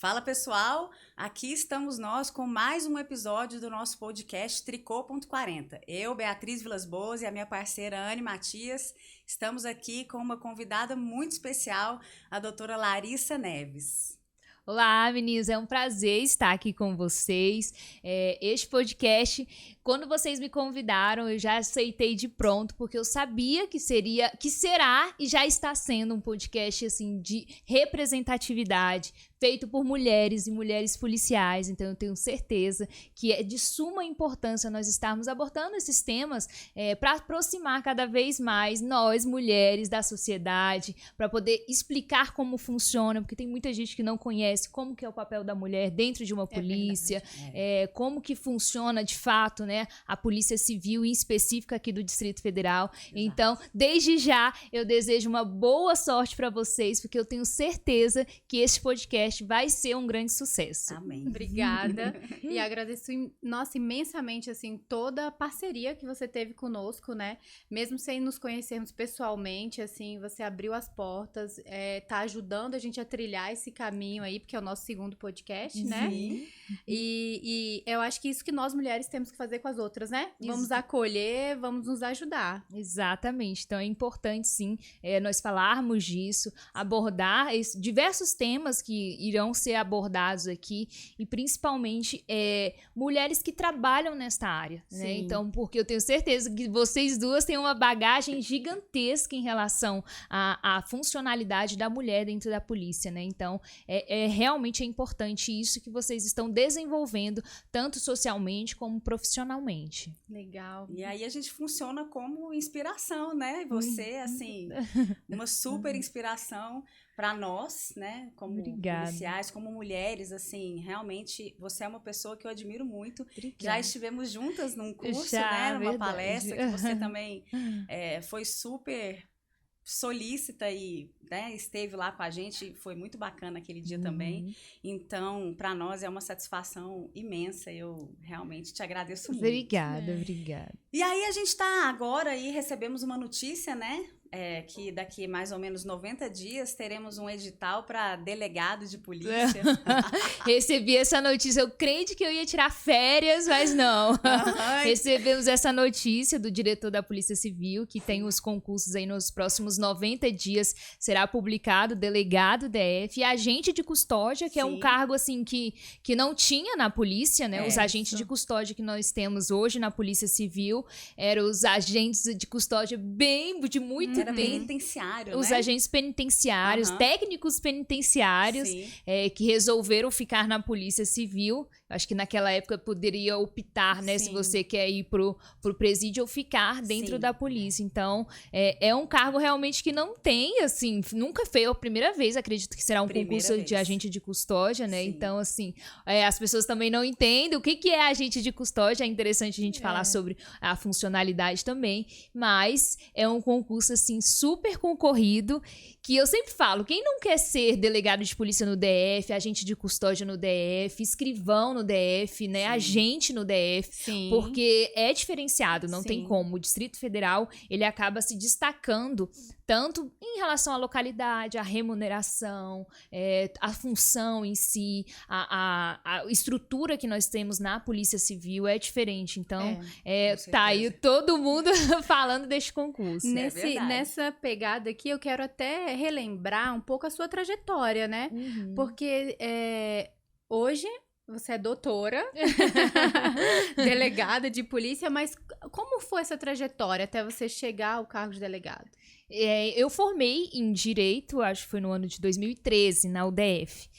Fala pessoal, aqui estamos nós com mais um episódio do nosso podcast Tricô.40. Eu, Beatriz Vilas Boas e a minha parceira Anne Matias, estamos aqui com uma convidada muito especial, a doutora Larissa Neves. Olá, meninas, é um prazer estar aqui com vocês. Este podcast, quando vocês me convidaram, eu já aceitei de pronto, porque eu sabia que será e já está sendo um podcast assim, de representatividade, feito por mulheres e mulheres policiais. Então eu tenho certeza que é de suma importância nós estarmos abordando esses temas para aproximar cada vez mais nós, mulheres, da sociedade, para poder explicar como funciona, porque tem muita gente que não conhece como que é o papel da mulher dentro de uma polícia, como que funciona de fato, né, a Polícia Civil, em específico aqui do Distrito Federal. Exato. Então, desde já, eu desejo uma boa sorte para vocês, porque eu tenho certeza que este podcast vai ser um grande sucesso. Amém. Obrigada. E agradeço, imensamente, assim, toda a parceria que você teve conosco, né? Mesmo sem nos conhecermos pessoalmente, assim, você abriu as portas, tá ajudando a gente a trilhar esse caminho aí, porque é o nosso segundo podcast, né? Sim. E eu acho que isso que nós mulheres temos que fazer com as outras, né? Isso. Vamos acolher, vamos nos ajudar. Exatamente. Então é importante, sim, nós falarmos disso, abordar diversos temas que irão ser abordados aqui e principalmente mulheres que trabalham nesta área, né? Então, porque eu tenho certeza que vocês duas têm uma bagagem gigantesca em relação à funcionalidade da mulher dentro da polícia, né? Então, realmente é importante isso que vocês estão desenvolvendo, tanto socialmente como profissionalmente. Legal. E aí a gente funciona como inspiração, né? Você, assim, uma super inspiração para nós, né? Como Obrigada. policiais, como mulheres, assim, realmente você é uma pessoa que eu admiro muito. Obrigada. Já estivemos juntas num curso, Já, né? Numa verdade. palestra que você também foi super solícita e, né, esteve lá com a gente, foi muito bacana aquele dia também. Então, para nós é uma satisfação imensa, eu realmente te agradeço muito. Obrigada. E aí a gente tá agora e recebemos uma notícia, né? Que daqui mais ou menos 90 dias teremos um edital para delegado de polícia. Recebi essa notícia, eu crente que eu ia tirar férias, mas não. Recebemos essa notícia do diretor da Polícia Civil, que tem os concursos aí nos próximos 90 dias, será publicado delegado DF e agente de custódia, que é um cargo assim que não tinha na polícia, né? Os agentes de custódia que nós temos hoje na Polícia Civil eram os agentes de custódia de muito Era penitenciário, os né? agentes penitenciários, técnicos penitenciários, que resolveram ficar na Polícia Civil. Acho que naquela época poderia optar, né, se você quer ir pro presídio ou ficar dentro da polícia. Então, é um cargo realmente que não tem, assim, nunca foi a primeira vez, acredito que será um concurso de agente de custódia, né? Sim. Então, assim, as pessoas também não entendem o que é agente de custódia. É interessante a gente falar sobre a funcionalidade também, mas é um concurso, assim, super concorrido, que eu sempre falo, quem não quer ser delegado de polícia no DF, agente de custódia no DF, escrivão no DF, né, agente no DF, porque é diferenciado, não tem como. O Distrito Federal, ele acaba se destacando tanto em relação à localidade, à remuneração, a função em si, a estrutura que nós temos na Polícia Civil é diferente. Então, tá aí todo mundo falando deste concurso. Nessa pegada aqui, eu quero até relembrar um pouco a sua trajetória, né? Porque hoje você é doutora, delegada de polícia, mas como foi essa trajetória até você chegar ao cargo de delegado? Eu formei em Direito, acho que foi no ano de 2013, na UDF.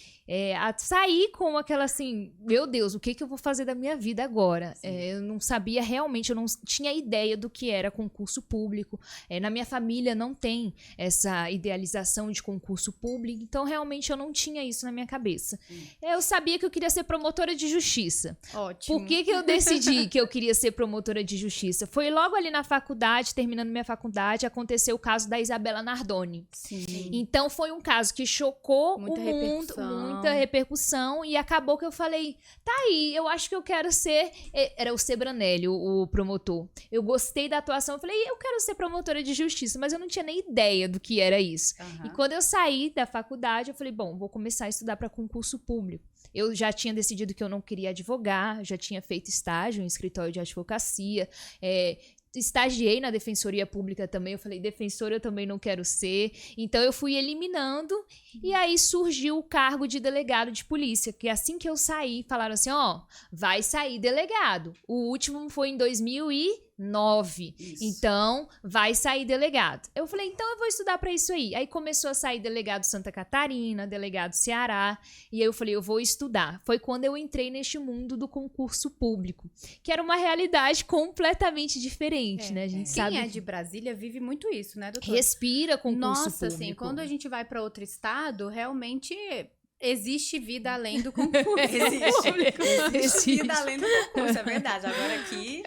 A sair com aquela assim, meu Deus, o que eu vou fazer da minha vida agora? Eu não sabia realmente, eu não tinha ideia do que era concurso público. Na minha família não tem essa idealização de concurso público, então realmente eu não tinha isso na minha cabeça. Eu sabia que eu queria ser promotora de justiça. Ótimo. Por que eu decidi que eu queria ser promotora de justiça? Foi logo ali na faculdade, terminando minha faculdade, aconteceu o caso caso da Isabela Nardoni. Sim. Então foi um caso que chocou Muita o mundo, repercussão. muita repercussão, e acabou que eu falei, tá aí, eu acho que eu quero ser... Era o Sebranelli, o promotor. Eu gostei da atuação, eu falei, eu quero ser promotora de justiça, mas eu não tinha nem ideia do que era isso. E quando eu saí da faculdade, eu falei, bom, vou começar a estudar para concurso público. Eu já tinha decidido que eu não queria advogar, já tinha feito estágio em escritório de advocacia, estagiei na Defensoria Pública também, eu falei, defensora eu também não quero ser, então eu fui eliminando, e aí surgiu o cargo de delegado de polícia, que assim que eu saí, falaram assim, vai sair delegado. O último foi em 2009, então vai sair delegado. Eu falei, então eu vou estudar pra isso aí. Aí começou a sair delegado Santa Catarina, delegado Ceará, e aí eu falei, eu vou estudar. Foi quando eu entrei neste mundo do concurso público, que era uma realidade completamente diferente, né? A gente sabe. Quem é de Brasília vive muito isso, né, doutora? Respira concurso Nossa, público. assim, quando a gente vai para outro estado, realmente existe vida além do concurso. Existe vida além do concurso, é verdade. Agora aqui...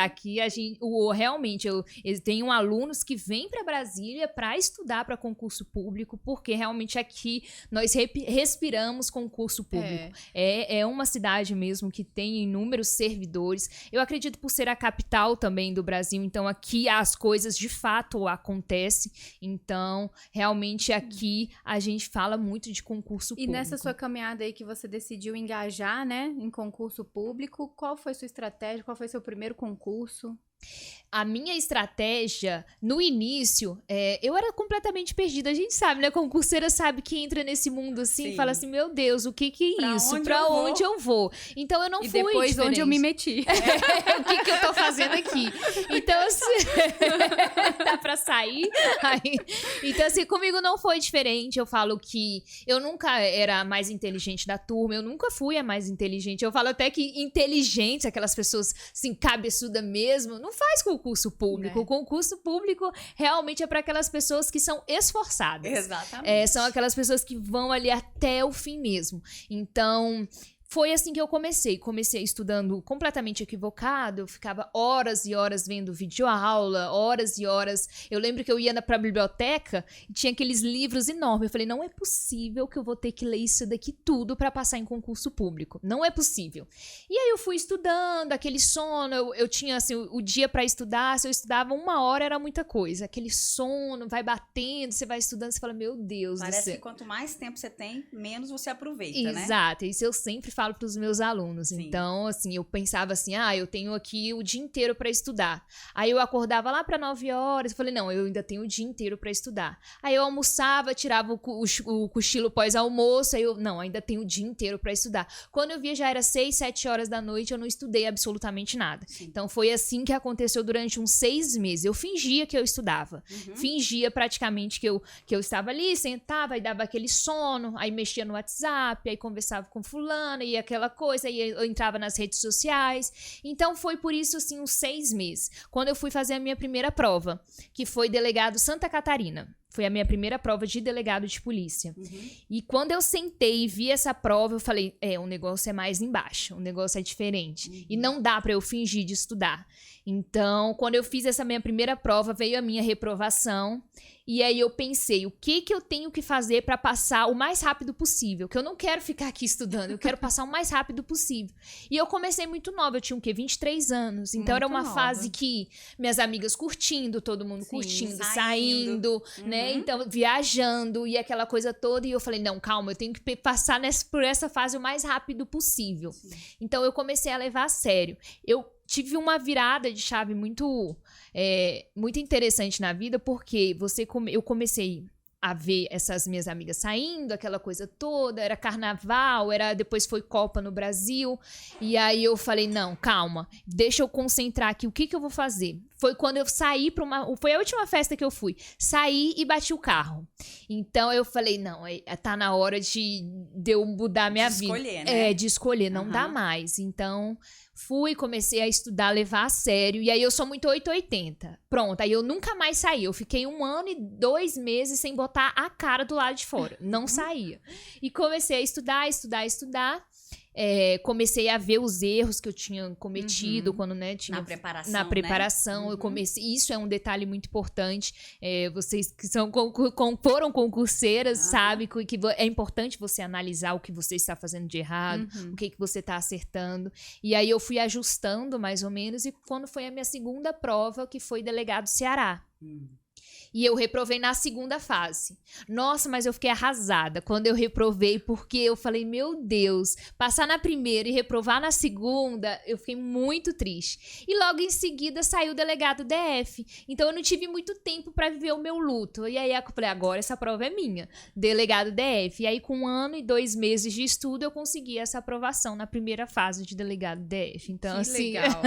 Aqui a gente... realmente, eu tenho alunos que vêm para Brasília para estudar para concurso público, porque realmente aqui nós respiramos concurso público. É uma cidade mesmo que tem inúmeros servidores. Eu acredito por ser a capital também do Brasil, então aqui as coisas de fato acontecem. Então, realmente aqui a gente fala muito de concurso público. E nessa sua caminhada aí que você decidiu engajar, né, em concurso público, qual foi sua estratégia? Qual foi seu primeiro concurso? A minha estratégia, no início, eu era completamente perdida. A gente sabe, né? Concurseira sabe que entra nesse mundo assim e fala assim, meu Deus, o que é isso? Pra onde eu vou? Então eu não fui depois diferente. onde eu me meti. O que eu tô fazendo aqui? Então, assim, dá pra sair? Aí, então, assim, comigo não foi diferente. Eu falo que eu nunca era a mais inteligente da turma, eu nunca fui a mais inteligente. Eu falo até que inteligente, aquelas pessoas, assim, cabeçuda mesmo, não faz concurso público. O concurso público realmente é para aquelas pessoas que são esforçadas. Exatamente. São aquelas pessoas que vão ali até o fim mesmo. Então... foi assim que eu comecei. Comecei estudando completamente equivocado. Eu ficava horas e horas vendo videoaula, horas e horas. Eu lembro que eu ia pra biblioteca e tinha aqueles livros enormes. Eu falei, não é possível que eu vou ter que ler isso daqui tudo pra passar em concurso público. Não é possível. E aí eu fui estudando, aquele sono. Eu tinha, assim, o dia pra estudar. Se eu estudava 1 hora, era muita coisa. Aquele sono, vai batendo, você vai estudando, você fala, meu Deus do céu. Parece que quanto mais tempo você tem, menos você aproveita, né? Exato. Isso eu sempre falo para os meus alunos. Sim. Então, assim, eu pensava assim, eu tenho aqui o dia inteiro para estudar. Aí eu acordava lá para 9 horas, eu falei, não, eu ainda tenho o dia inteiro para estudar. Aí eu almoçava, tirava o cochilo pós-almoço, aí eu, não, ainda tenho o dia inteiro para estudar. Quando eu via já era 6, 7 horas da noite, eu não estudei absolutamente nada. Sim. Então foi assim que aconteceu durante uns 6 meses. Eu fingia que eu estudava. Fingia praticamente que eu estava ali, sentava e dava aquele sono, aí mexia no WhatsApp, aí conversava com fulano, e aquela coisa, aí eu entrava nas redes sociais. Então foi por isso, assim, uns 6 meses. Quando eu fui fazer a minha primeira prova, que foi delegado Santa Catarina. Foi a minha primeira prova de delegado de polícia. E quando eu sentei e vi essa prova, eu falei, o negócio é mais embaixo, o negócio é diferente. E não dá pra eu fingir de estudar. Então, quando eu fiz essa minha primeira prova, veio a minha reprovação. E aí eu pensei, o que eu tenho que fazer pra passar o mais rápido possível? Que eu não quero ficar aqui estudando, eu quero passar o mais rápido possível. E eu comecei muito nova, eu tinha o quê? 23 anos. Então muito era uma fase que minhas amigas curtindo, todo mundo curtindo, saindo, né? Então, viajando e aquela coisa toda. E eu falei, não, calma, eu tenho que passar por essa fase o mais rápido possível. Então eu comecei a levar a sério. Eu tive uma virada de chave muito interessante na vida, porque eu comecei a ver essas minhas amigas saindo, aquela coisa toda, era carnaval, depois foi Copa no Brasil, e aí eu falei, não, calma, deixa eu concentrar aqui, o que eu vou fazer? Foi quando eu saí foi a última festa que eu fui, saí e bati o carro. Então eu falei, não, tá na hora de eu mudar a minha vida. De escolher, né? De escolher, não dá mais. Então comecei a estudar, levar a sério, e aí eu sou muito 880. Pronto, aí eu nunca mais saí. Eu fiquei 1 ano e 2 meses sem botar a cara do lado de fora. Não saía. E comecei a estudar. comecei a ver os erros que eu tinha cometido quando, né, tinha na preparação, eu comecei. Isso é um detalhe muito importante. Vocês que foram concurseiras sabem que é importante você analisar o que você está fazendo de errado, o que você está acertando. E aí eu fui ajustando mais ou menos, e quando foi a minha segunda prova, que foi delegado Ceará. E eu reprovei na segunda fase. Nossa, mas eu fiquei arrasada quando eu reprovei, porque eu falei, meu Deus, passar na primeira e reprovar na segunda, eu fiquei muito triste. E logo em seguida saiu o delegado DF. Então eu não tive muito tempo para viver o meu luto. E aí eu falei, agora essa prova é minha, delegado DF. E aí com 1 ano e 2 meses de estudo, eu consegui essa aprovação na primeira fase de delegado DF. Então, que assim... legal.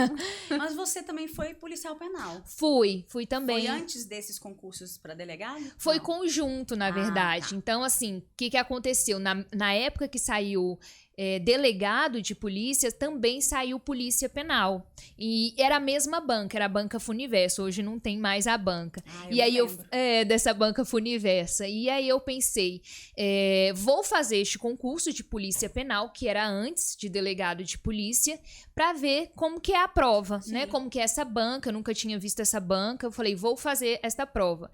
Mas você também foi policial penal. Fui também. Foi antes desses concursos para delegado? Foi conjunto, na verdade. Tá. Então, assim, o que aconteceu? Na época que saiu delegado de polícia, também saiu polícia penal. E era a mesma banca, era a banca Funiverso. Hoje não tem mais a banca. E aí dessa banca Funiversa. E aí eu pensei, vou fazer este concurso de polícia penal, que era antes de delegado de polícia, para ver como que é a prova, né? Como que é essa banca. Eu nunca tinha visto essa banca. Eu falei, vou fazer esta prova.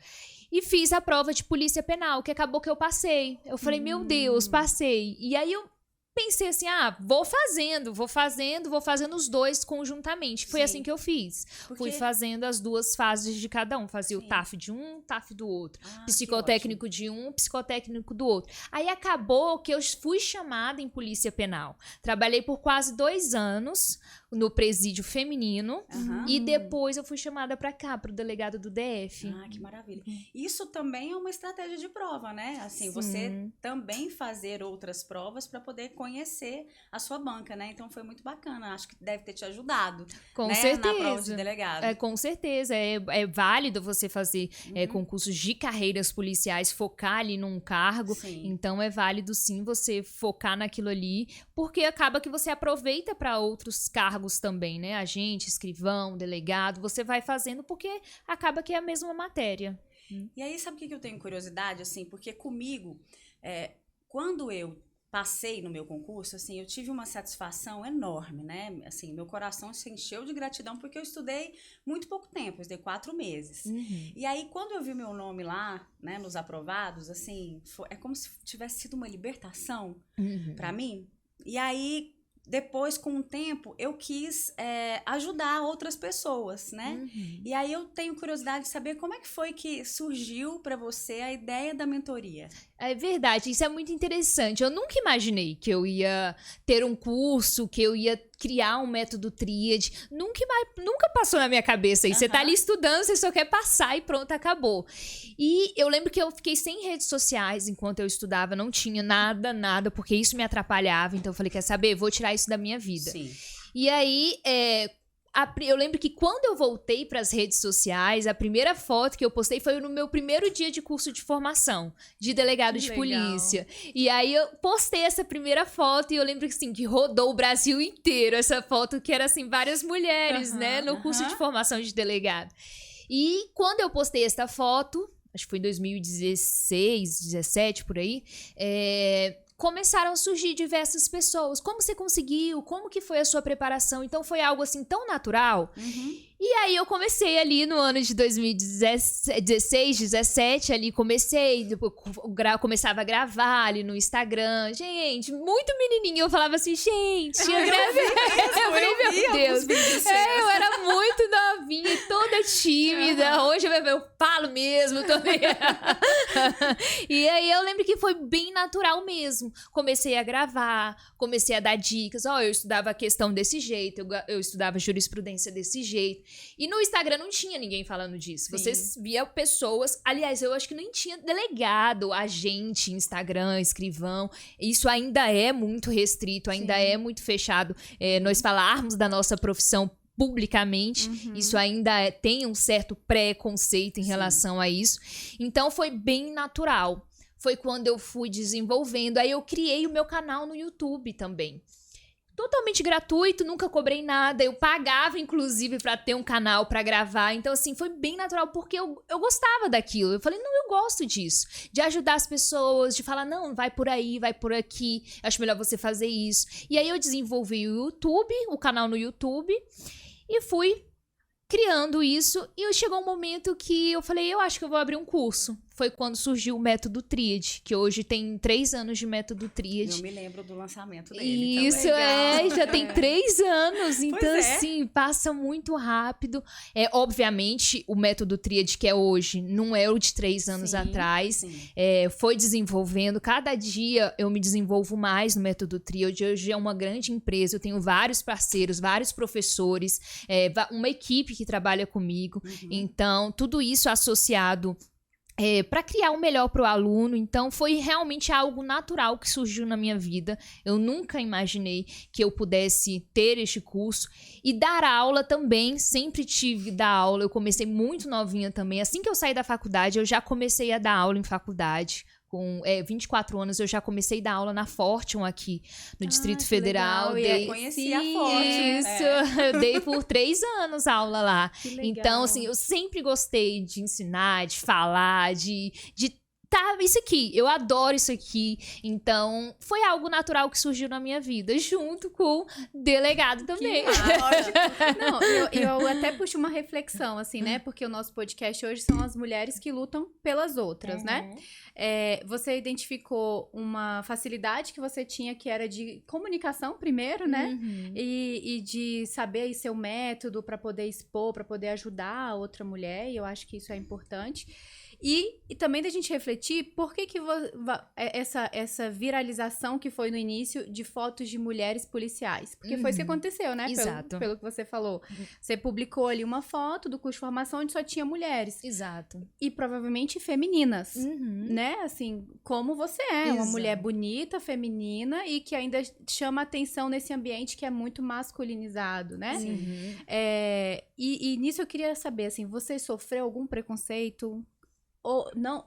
E fiz a prova de polícia penal, que acabou que eu passei. Eu falei, meu Deus, passei. E aí eu pensei assim, vou fazendo os dois conjuntamente. Foi assim que eu fiz. Fui fazendo as 2 fases de cada um. Fazia o TAF de um, TAF do outro. Psicotécnico de um, psicotécnico do outro. Aí acabou que eu fui chamada em polícia penal. Trabalhei por quase 2 anos no presídio feminino. E depois eu fui chamada pra cá, pro delegado do DF. Que maravilha. Isso também é uma estratégia de prova, né? Assim, você também fazer outras provas para poder conhecer a sua banca, né? Então foi muito bacana. Acho que deve ter te ajudado. Com certeza. Na prova de delegado. Com certeza. É válido você fazer concursos de carreiras policiais, focar ali num cargo. Então é válido sim você focar naquilo ali, porque acaba que você aproveita para outros cargos também, né? Agente, escrivão, delegado, você vai fazendo porque acaba que é a mesma matéria. E aí, sabe o que eu tenho curiosidade, assim? Porque comigo, quando eu passei no meu concurso, assim, eu tive uma satisfação enorme, né? Assim, meu coração se encheu de gratidão porque eu estudei muito pouco tempo, eu estudei 4 meses. E aí, quando eu vi meu nome lá, né, nos aprovados, assim, é como se tivesse sido uma libertação para mim. E aí, depois, com o tempo, eu quis ajudar outras pessoas, né? E aí eu tenho curiosidade de saber como é que foi que surgiu para você a ideia da mentoria. É verdade, isso é muito interessante. Eu nunca imaginei que eu ia ter um curso, que eu ia criar um método tríade. Nunca passou na minha cabeça isso. Você tá ali estudando, você só quer passar e pronto, acabou. E eu lembro que eu fiquei sem redes sociais enquanto eu estudava, não tinha nada, porque isso me atrapalhava. Então eu falei, quer saber? Vou tirar isso da minha vida. E aí, eu lembro que quando eu voltei para as redes sociais, a primeira foto que eu postei foi no meu primeiro dia de curso de formação de delegado de polícia. E aí eu postei essa primeira foto e eu lembro que, assim, que rodou o Brasil inteiro essa foto, que era assim, várias mulheres, né, no curso de formação de delegado. E quando eu postei essa foto, acho que foi em 2016, 17, por aí, começaram a surgir diversas pessoas. Como você conseguiu? Como que foi a sua preparação? Então foi algo assim tão natural. E aí eu comecei ali no ano de 2016, 17, ali comecei, começava a gravar ali no Instagram. Gente, muito menininha, eu falava assim, gente, eu gravei. Eu falei, meu Deus. Eu era muito novinha e toda tímida. Hoje eu falo mesmo também. E aí eu lembro que foi bem natural mesmo. Comecei a gravar, comecei a dar dicas. Eu estudava a questão desse jeito, eu estudava jurisprudência desse jeito. E no Instagram não tinha ninguém falando disso. Você via pessoas... Aliás, eu acho que nem tinha delegado, agente, Instagram, escrivão. Isso ainda é muito restrito, ainda é muito fechado. Nós falarmos da nossa profissão publicamente, isso ainda tem um certo preconceito em relação a isso. Então, foi bem natural. Foi quando eu fui desenvolvendo. Aí eu criei o meu canal no YouTube também. totalmente gratuito, nunca cobrei nada. Eu pagava, inclusive, pra ter um canal pra gravar. Então, assim, foi bem natural, porque eu gostava daquilo. Eu falei, não, eu gosto disso. De ajudar as pessoas, de falar, não, vai por aí, vai por aqui. Acho melhor você fazer isso. E aí eu desenvolvi o YouTube, o canal no YouTube, e fui criando isso. E chegou um momento que eu falei, eu acho que eu vou abrir um curso. Foi quando surgiu o Método Tríade, que hoje tem 3 anos de Método Tríade. Eu me lembro do lançamento dele. Isso, já tem 3 anos. Então, assim, passa muito rápido. Obviamente, o Método Tríade que é hoje não é o de 3 anos atrás. Foi desenvolvendo. Cada dia eu me desenvolvo mais no Método Tríade. Hoje é uma grande empresa. Eu tenho vários parceiros, vários professores, uma equipe que trabalha comigo. Então, tudo isso associado para criar o melhor para o aluno. Então foi realmente algo natural que surgiu na minha vida. Eu nunca imaginei que eu pudesse ter este curso e dar aula também. Sempre tive dar aula. Eu comecei muito novinha também. Assim que eu saí da faculdade, eu já comecei a dar aula em faculdade. Com 24 anos, eu já comecei a dar aula na Fortune aqui, no Distrito Federal. Eu conheci a Fortune. Isso, eu dei por 3 anos aula lá. Então, assim, eu sempre gostei de ensinar, de falar, de isso aqui, eu adoro isso aqui. Então, foi algo natural que surgiu na minha vida, junto com o delegado também. Não, eu até puxo uma reflexão, assim, né? Porque o nosso podcast hoje são as mulheres que lutam pelas outras, né? Você identificou uma facilidade que você tinha, que era de comunicação primeiro, né? E de saber aí seu método para poder expor, para poder ajudar a outra mulher. E eu acho que isso é importante. E também da gente refletir por que essa viralização que foi no início de fotos de mulheres policiais. Porque foi isso que aconteceu, né? Exato. Pelo que você falou. Você publicou ali uma foto do curso de formação onde só tinha mulheres. Exato. E provavelmente femininas, né? Assim, como você é. Uma mulher bonita, feminina e que ainda chama atenção nesse ambiente que é muito masculinizado, né? E nisso eu queria saber, assim, você sofreu algum preconceito?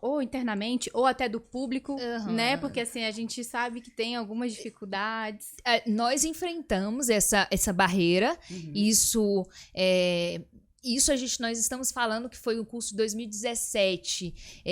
Ou internamente, ou até do público, né? Porque, assim, a gente sabe que tem algumas dificuldades. Nós enfrentamos essa barreira. Isso nós estamos falando que foi o curso de 2017.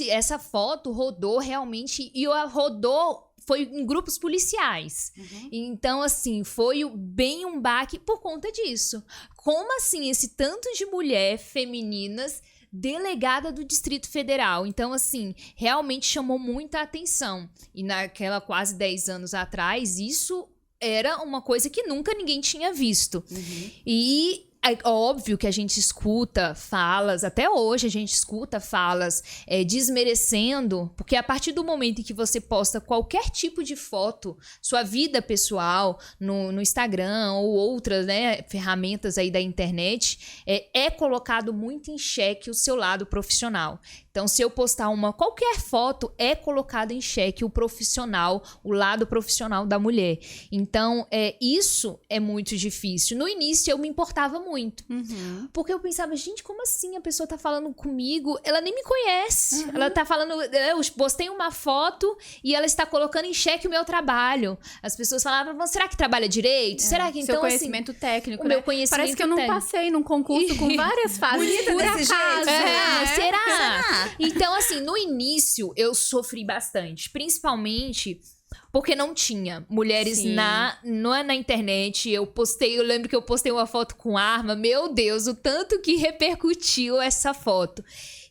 Essa foto rodou realmente, e rodou foi em grupos policiais. Então, assim, foi bem um baque por conta disso. Como assim, esse tanto de mulher femininas delegada do Distrito Federal? Então, assim, realmente chamou muita atenção. E naquela quase 10 anos atrás, isso era uma coisa que nunca ninguém tinha visto. E é óbvio que a gente escuta falas, até hoje a gente escuta falas desmerecendo, porque a partir do momento em que você posta qualquer tipo de foto, sua vida pessoal no Instagram ou outras, né, ferramentas aí da internet, é colocado muito em xeque o seu lado profissional. Então, se eu postar qualquer foto, é colocado em xeque o profissional, o lado profissional da mulher. Então, isso é muito difícil. No início, eu me importava muito. Porque eu pensava, gente, como assim a pessoa tá falando comigo? Ela nem me conhece. Ela tá falando... Eu postei uma foto e ela está colocando em xeque o meu trabalho. As pessoas falavam, mas será que trabalha direito? Será que, então, seu conhecimento técnico, o meu conhecimento parece que eu não passei num concurso com várias fases. Bonita desse jeito. Será? Então, assim, no início eu sofri bastante, principalmente porque não tinha mulheres na internet. Eu lembro que eu postei uma foto com arma, meu Deus, o tanto que repercutiu essa foto.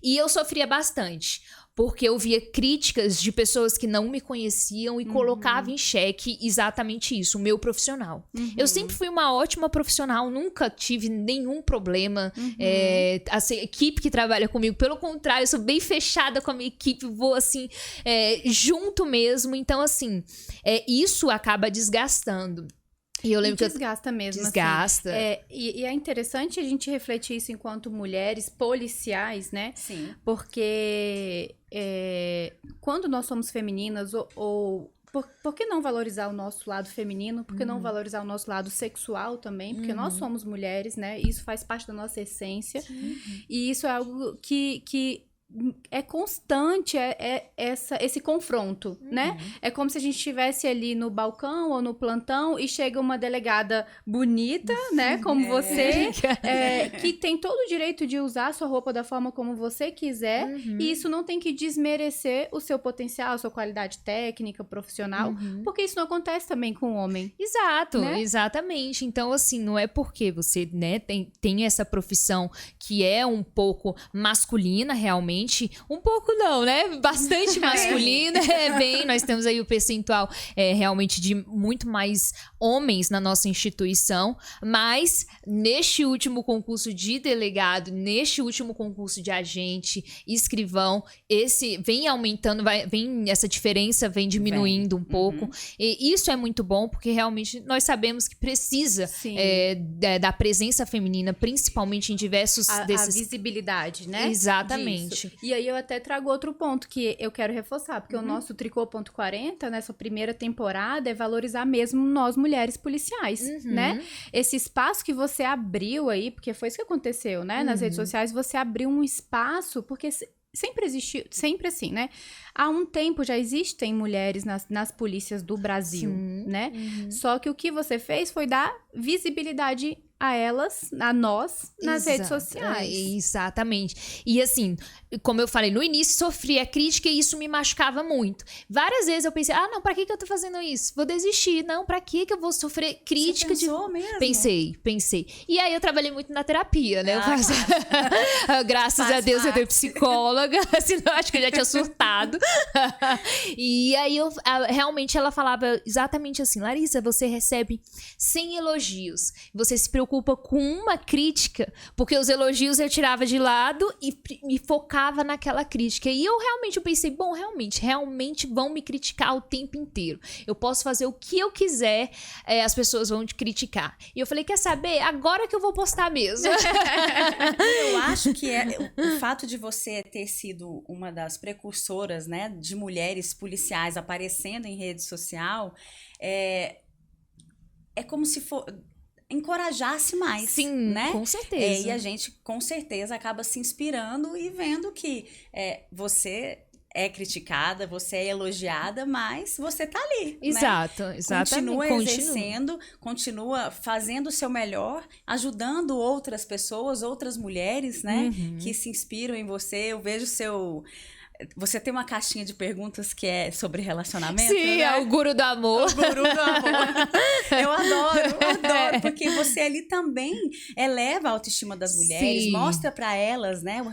E eu sofria bastante, porque eu via críticas de pessoas que não me conheciam e colocavam em xeque exatamente isso, o meu profissional. Eu sempre fui uma ótima profissional, nunca tive nenhum problema. A equipe que trabalha comigo, pelo contrário, eu sou bem fechada com a minha equipe, vou assim, junto mesmo. Então, assim, isso acaba desgastando. E eu lembro desgasta mesmo. Desgasta. Assim. E é interessante a gente refletir isso enquanto mulheres policiais, né? Sim. Porque quando nós somos femininas, por que não valorizar o nosso lado feminino? Por que não valorizar o nosso lado sexual também? Porque nós somos mulheres, né? Isso faz parte da nossa essência. E isso é algo que é constante esse confronto, né? É como se a gente estivesse ali no balcão ou no plantão e chega uma delegada bonita, né? Como você, que tem todo o direito de usar a sua roupa da forma como você quiser, e isso não tem que desmerecer o seu potencial, a sua qualidade técnica, profissional, porque isso não acontece também com o homem. Exato, né? Exatamente. Então, assim, não é porque você, né, tem essa profissão que é um pouco masculina, realmente. Um pouco não, né? Bastante masculina. Nós temos aí o percentual realmente de muito mais homens na nossa instituição, mas neste último concurso de delegado, neste último concurso de agente, escrivão, esse vem aumentando, essa diferença vem diminuindo um pouco. E isso é muito bom, porque realmente nós sabemos que precisa da presença feminina, principalmente em diversos desses... A visibilidade, né? Exatamente. Disso. E aí eu até trago outro ponto que eu quero reforçar, porque o nosso Tricô.40, nessa primeira temporada, é valorizar mesmo nós mulheres policiais, né? Esse espaço que você abriu aí, porque foi isso que aconteceu, né? Nas redes sociais, você abriu um espaço, porque sempre existiu, sempre assim, né? Há um tempo já existem mulheres nas polícias do Brasil, né? Só que o que você fez foi dar visibilidade a elas, a nós, nas redes sociais. Exatamente. E assim, como eu falei, no início sofria crítica e isso me machucava muito. Várias vezes eu pensei, não, pra que eu tô fazendo isso? Vou desistir. Não, pra que eu vou sofrer crítica? Você pensou mesmo? Pensei. E aí eu trabalhei muito na terapia, né? Graças a Deus eu dei psicóloga, senão acho que eu já tinha surtado. E aí realmente ela falava exatamente assim, Larissa, você recebe 100 elogios. Você se preocupa com uma crítica, porque os elogios eu tirava de lado e me focava naquela crítica. E eu pensei, bom, realmente vão me criticar o tempo inteiro. Eu posso fazer o que eu quiser, as pessoas vão te criticar. E eu falei, quer saber? Agora que eu vou postar mesmo. Eu acho que o fato de você ter sido uma das precursoras, né, de mulheres policiais aparecendo em rede social, é como se encorajasse mais, sim, né? Com certeza. E a gente, com certeza, acaba se inspirando e vendo que você é criticada, você é elogiada, mas você tá ali, exatamente. Continua exercendo, continua fazendo o seu melhor, ajudando outras pessoas, outras mulheres, né? Que se inspiram em você. Eu vejo Você tem uma caixinha de perguntas que é sobre relacionamento, sim, né? É o guru do amor. O guru do amor. Eu adoro, porque você ali também eleva a autoestima das mulheres, sim. Mostra para elas, né, o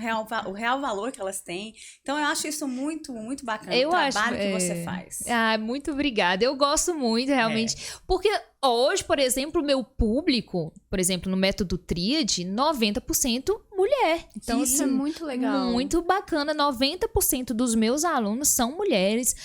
real valor que elas têm. Então, eu acho isso muito, muito bacana, o trabalho que você faz. Muito obrigada. Eu gosto muito, realmente. Porque hoje, por exemplo, o meu público, por exemplo, no método Tríade, 90% mulher. Então, isso é muito legal. Muito bacana. 90% dos meus alunos são mulheres.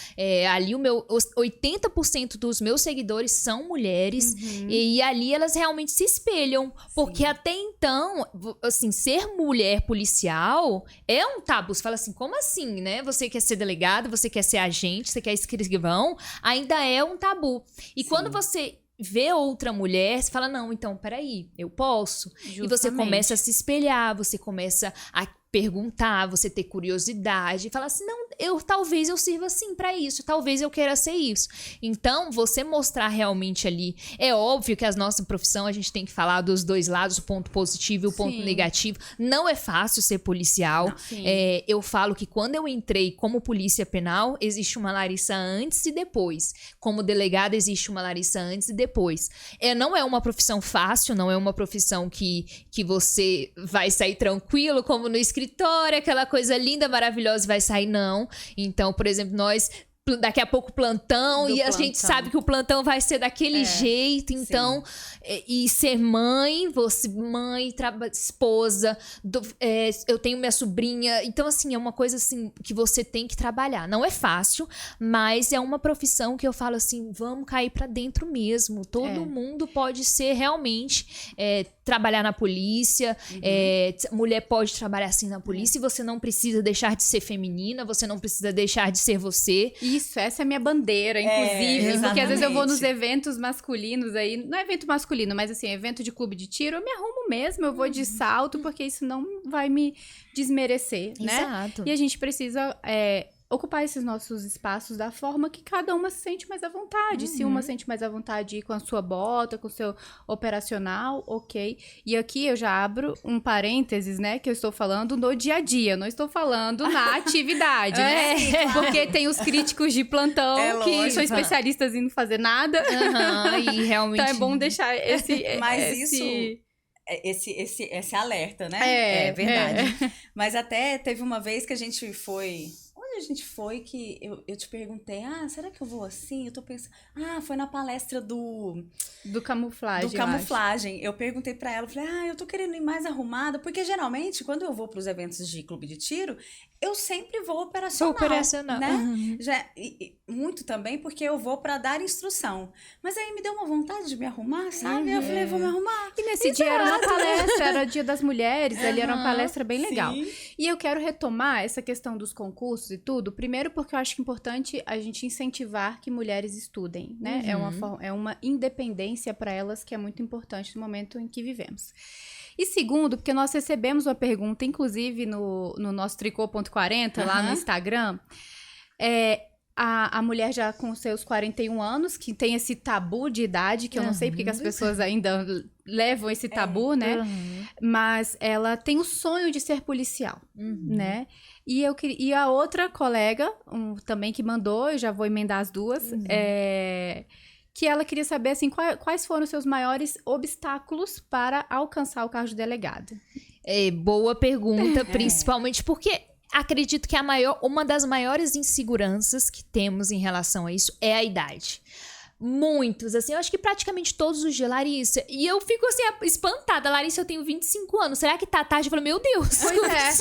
Ali, 80% dos meus seguidores são mulheres. E ali elas realmente se espelham. Porque até então, assim, ser mulher policial é um tabu. Você fala assim, como assim, né? Você quer ser delegado, você quer ser agente, você quer escrivão. Ainda é um tabu. E quando você vê outra mulher, você fala, não, então, peraí, eu posso. Justamente. E você começa a se espelhar, você começa a perguntar, você ter curiosidade, falar assim, não, talvez eu sirva assim pra isso, talvez eu queira ser isso. Então, você mostrar realmente ali, é óbvio que a nossa profissão, a gente tem que falar dos dois lados, o ponto positivo e o ponto negativo. Não é fácil ser policial. Eu falo que quando eu entrei como polícia penal, existe uma Larissa antes e depois. Como delegada, existe uma Larissa antes e depois. Não é uma profissão fácil, não é uma profissão que você vai sair tranquilo, como no escritório, aquela coisa linda, maravilhosa, vai sair, não. Então, por exemplo, nós daqui a pouco plantão, e a gente sabe que o plantão vai ser daquele jeito, então, e ser mãe, esposa, eu tenho minha sobrinha, então assim, é uma coisa assim, que você tem que trabalhar, não é fácil, mas é uma profissão que eu falo assim, vamos cair pra dentro mesmo, todo mundo pode ser realmente, trabalhar na polícia, mulher pode trabalhar assim na polícia, e você não precisa deixar de ser feminina, você não precisa deixar de ser você. Isso, essa é a minha bandeira, inclusive. Porque às vezes eu vou nos eventos masculinos aí, não é evento masculino, mas assim, evento de clube de tiro, eu me arrumo mesmo, eu vou de salto, porque isso não vai me desmerecer, né? Exato. E a gente precisa ocupar esses nossos espaços da forma que cada uma se sente mais à vontade. Se uma sente mais à vontade de ir com a sua bota, com o seu operacional, ok. E aqui eu já abro um parênteses, né? Que eu estou falando no dia a dia, não estou falando na atividade, né? Porque tem os críticos de plantão que são especialistas em não fazer nada. E realmente... Então é bom deixar esse alerta, né? É verdade. Mas até teve uma vez que a gente foi... Onde a gente foi que eu te perguntei, será que eu vou assim? Eu tô pensando... foi na palestra do camuflagem. Do camuflagem. Eu perguntei pra ela, falei, eu tô querendo ir mais arrumada, porque geralmente, quando eu vou pros eventos de clube de tiro, eu sempre vou operacional. Né? Muito também porque eu vou pra dar instrução. Mas aí me deu uma vontade de me arrumar, sabe? Eu falei, vou me arrumar. E nesse dia era uma palestra, era o Dia das Mulheres, ali era uma palestra bem legal. Sim. E eu quero retomar essa questão dos concursos e tudo, primeiro porque eu acho que é importante a gente incentivar que mulheres estudem, né? É uma independência para elas que é muito importante no momento em que vivemos. E segundo, porque nós recebemos uma pergunta, inclusive no nosso tricô.40, lá no Instagram, a mulher já com seus 41 anos, que tem esse tabu de idade, que eu não sei porque que as pessoas ainda levam esse tabu, né? Mas ela tem o sonho de ser policial, né? E a outra colega, também que mandou, eu já vou emendar as duas, que ela queria saber, assim, quais foram os seus maiores obstáculos para alcançar o cargo de delegado. Boa pergunta, principalmente porque acredito que uma das maiores inseguranças que temos em relação a isso é a idade. Muitos, assim, eu acho que praticamente todos os dias, Larissa. E eu fico, assim, espantada. Larissa, eu tenho 25 anos. Será que tá tarde? Eu falo, meu Deus. Pois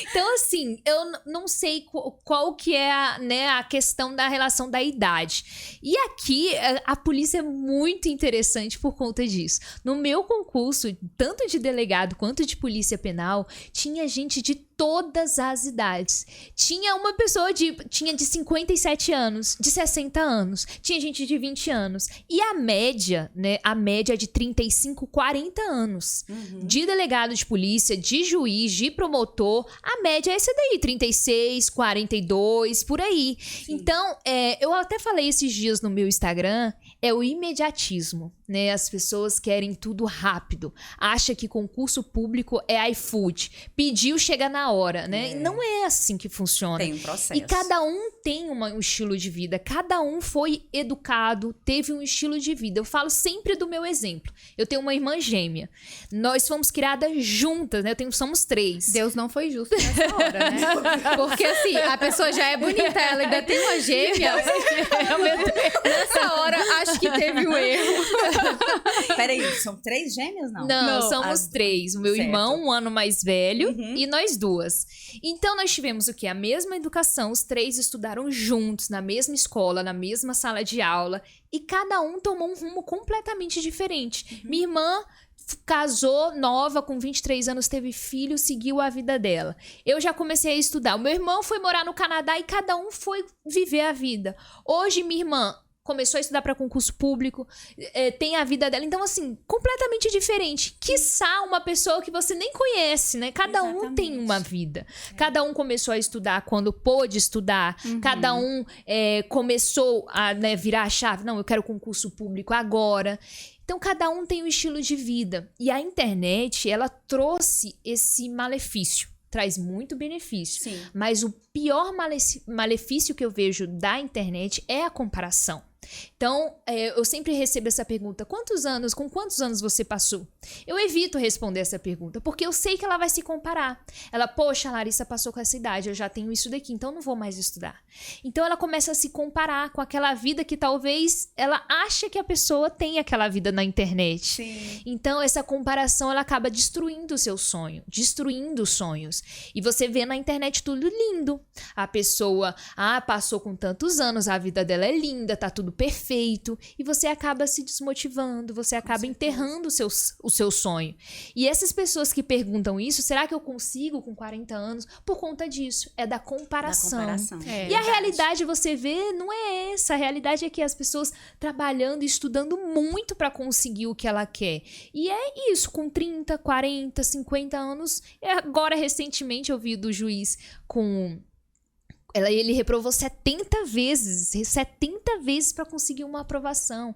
Então, assim, eu não sei qual que é a questão da relação da idade. E aqui, a polícia é muito interessante por conta disso. No meu concurso, tanto de delegado quanto de polícia penal, tinha gente de todas as idades. Tinha uma pessoa tinha de 57 anos, de 60 anos, tinha gente de 20 anos. E a média, né? A média é de 35, 40 anos. De delegado de polícia, de juiz, de promotor, a média é essa daí, 36, 42, por aí. Sim. Então, eu até falei esses dias no meu Instagram, é o imediatismo, né? As pessoas querem tudo rápido. Acha que concurso público é iFood. Pediu, chega na hora, né? Não é assim que funciona. Tem um processo. E cada um tem um estilo de vida. Cada um foi educado, teve um estilo de vida. Eu falo sempre do meu exemplo. Eu tenho uma irmã gêmea. Nós fomos criadas juntas, né? Somos 3. Deus não foi justo nessa hora, né? Porque assim, a pessoa já é bonita, ela ainda tem uma gêmea. Nessa hora, acho que teve um erro. Peraí, são 3 gêmeas, não? Não, somos 3. O meu irmão, 1 ano mais velho, e nós 2. Então, nós tivemos o quê? A mesma educação, os 3 estudaram juntos, na mesma escola, na mesma sala de aula, e cada um tomou um rumo completamente diferente. Minha irmã casou nova, com 23 anos, teve filho, seguiu a vida dela. Eu já comecei a estudar. O meu irmão foi morar no Canadá e cada um foi viver a vida. Hoje, minha irmã começou a estudar para concurso público, tem a vida dela. Então, assim, completamente diferente. Quiçá uma pessoa que você nem conhece, né? Cada um tem uma vida. Cada um começou a estudar quando pôde estudar. Cada um começou a virar a chave. Não, eu quero concurso público agora. Então, cada um tem um estilo de vida. E a internet, ela trouxe esse malefício. Traz muito benefício. Sim. Mas o pior malefício que eu vejo da internet é a comparação. Então, eu sempre recebo essa pergunta, com quantos anos você passou? Eu evito responder essa pergunta, porque eu sei que ela vai se comparar. Ela, poxa, a Larissa passou com essa idade, eu já tenho isso daqui, então não vou mais estudar. Então, ela começa a se comparar com aquela vida que talvez ela acha que a pessoa tem aquela vida na internet. Sim. Então, essa comparação, ela acaba destruindo o seu sonho, destruindo os sonhos. E você vê na internet tudo lindo. A pessoa, passou com tantos anos, a vida dela é linda, tá tudo perfeito, e você acaba se desmotivando, você acaba enterrando o seu sonho. E essas pessoas que perguntam isso, será que eu consigo com 40 anos? Por conta disso, é da comparação. E a realidade, você vê, não é essa. A realidade é que as pessoas trabalhando e estudando muito para conseguir o que ela quer. E é isso, com 30, 40, 50 anos. Agora, recentemente, eu vi do juiz com... Ele reprovou 70 vezes para conseguir uma aprovação.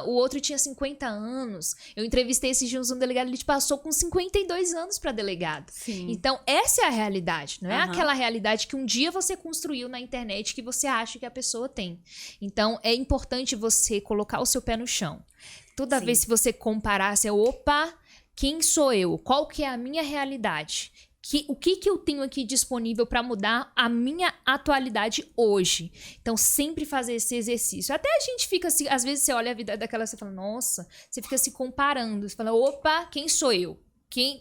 O outro tinha 50 anos. Eu entrevistei esses dias um delegado, ele passou com 52 anos para delegado. Sim. Então, essa é a realidade. Não é aquela realidade que um dia você construiu na internet que você acha que a pessoa tem. Então, é importante você colocar o seu pé no chão. Toda vez que você comparar, você, opa, quem sou eu? Qual que é a minha realidade? O que eu tenho aqui disponível para mudar a minha atualidade hoje? Então, sempre fazer esse exercício. Até a gente fica assim, às vezes você olha a vida daquela, você fala, nossa, você fica se comparando. Você fala, opa, quem sou eu?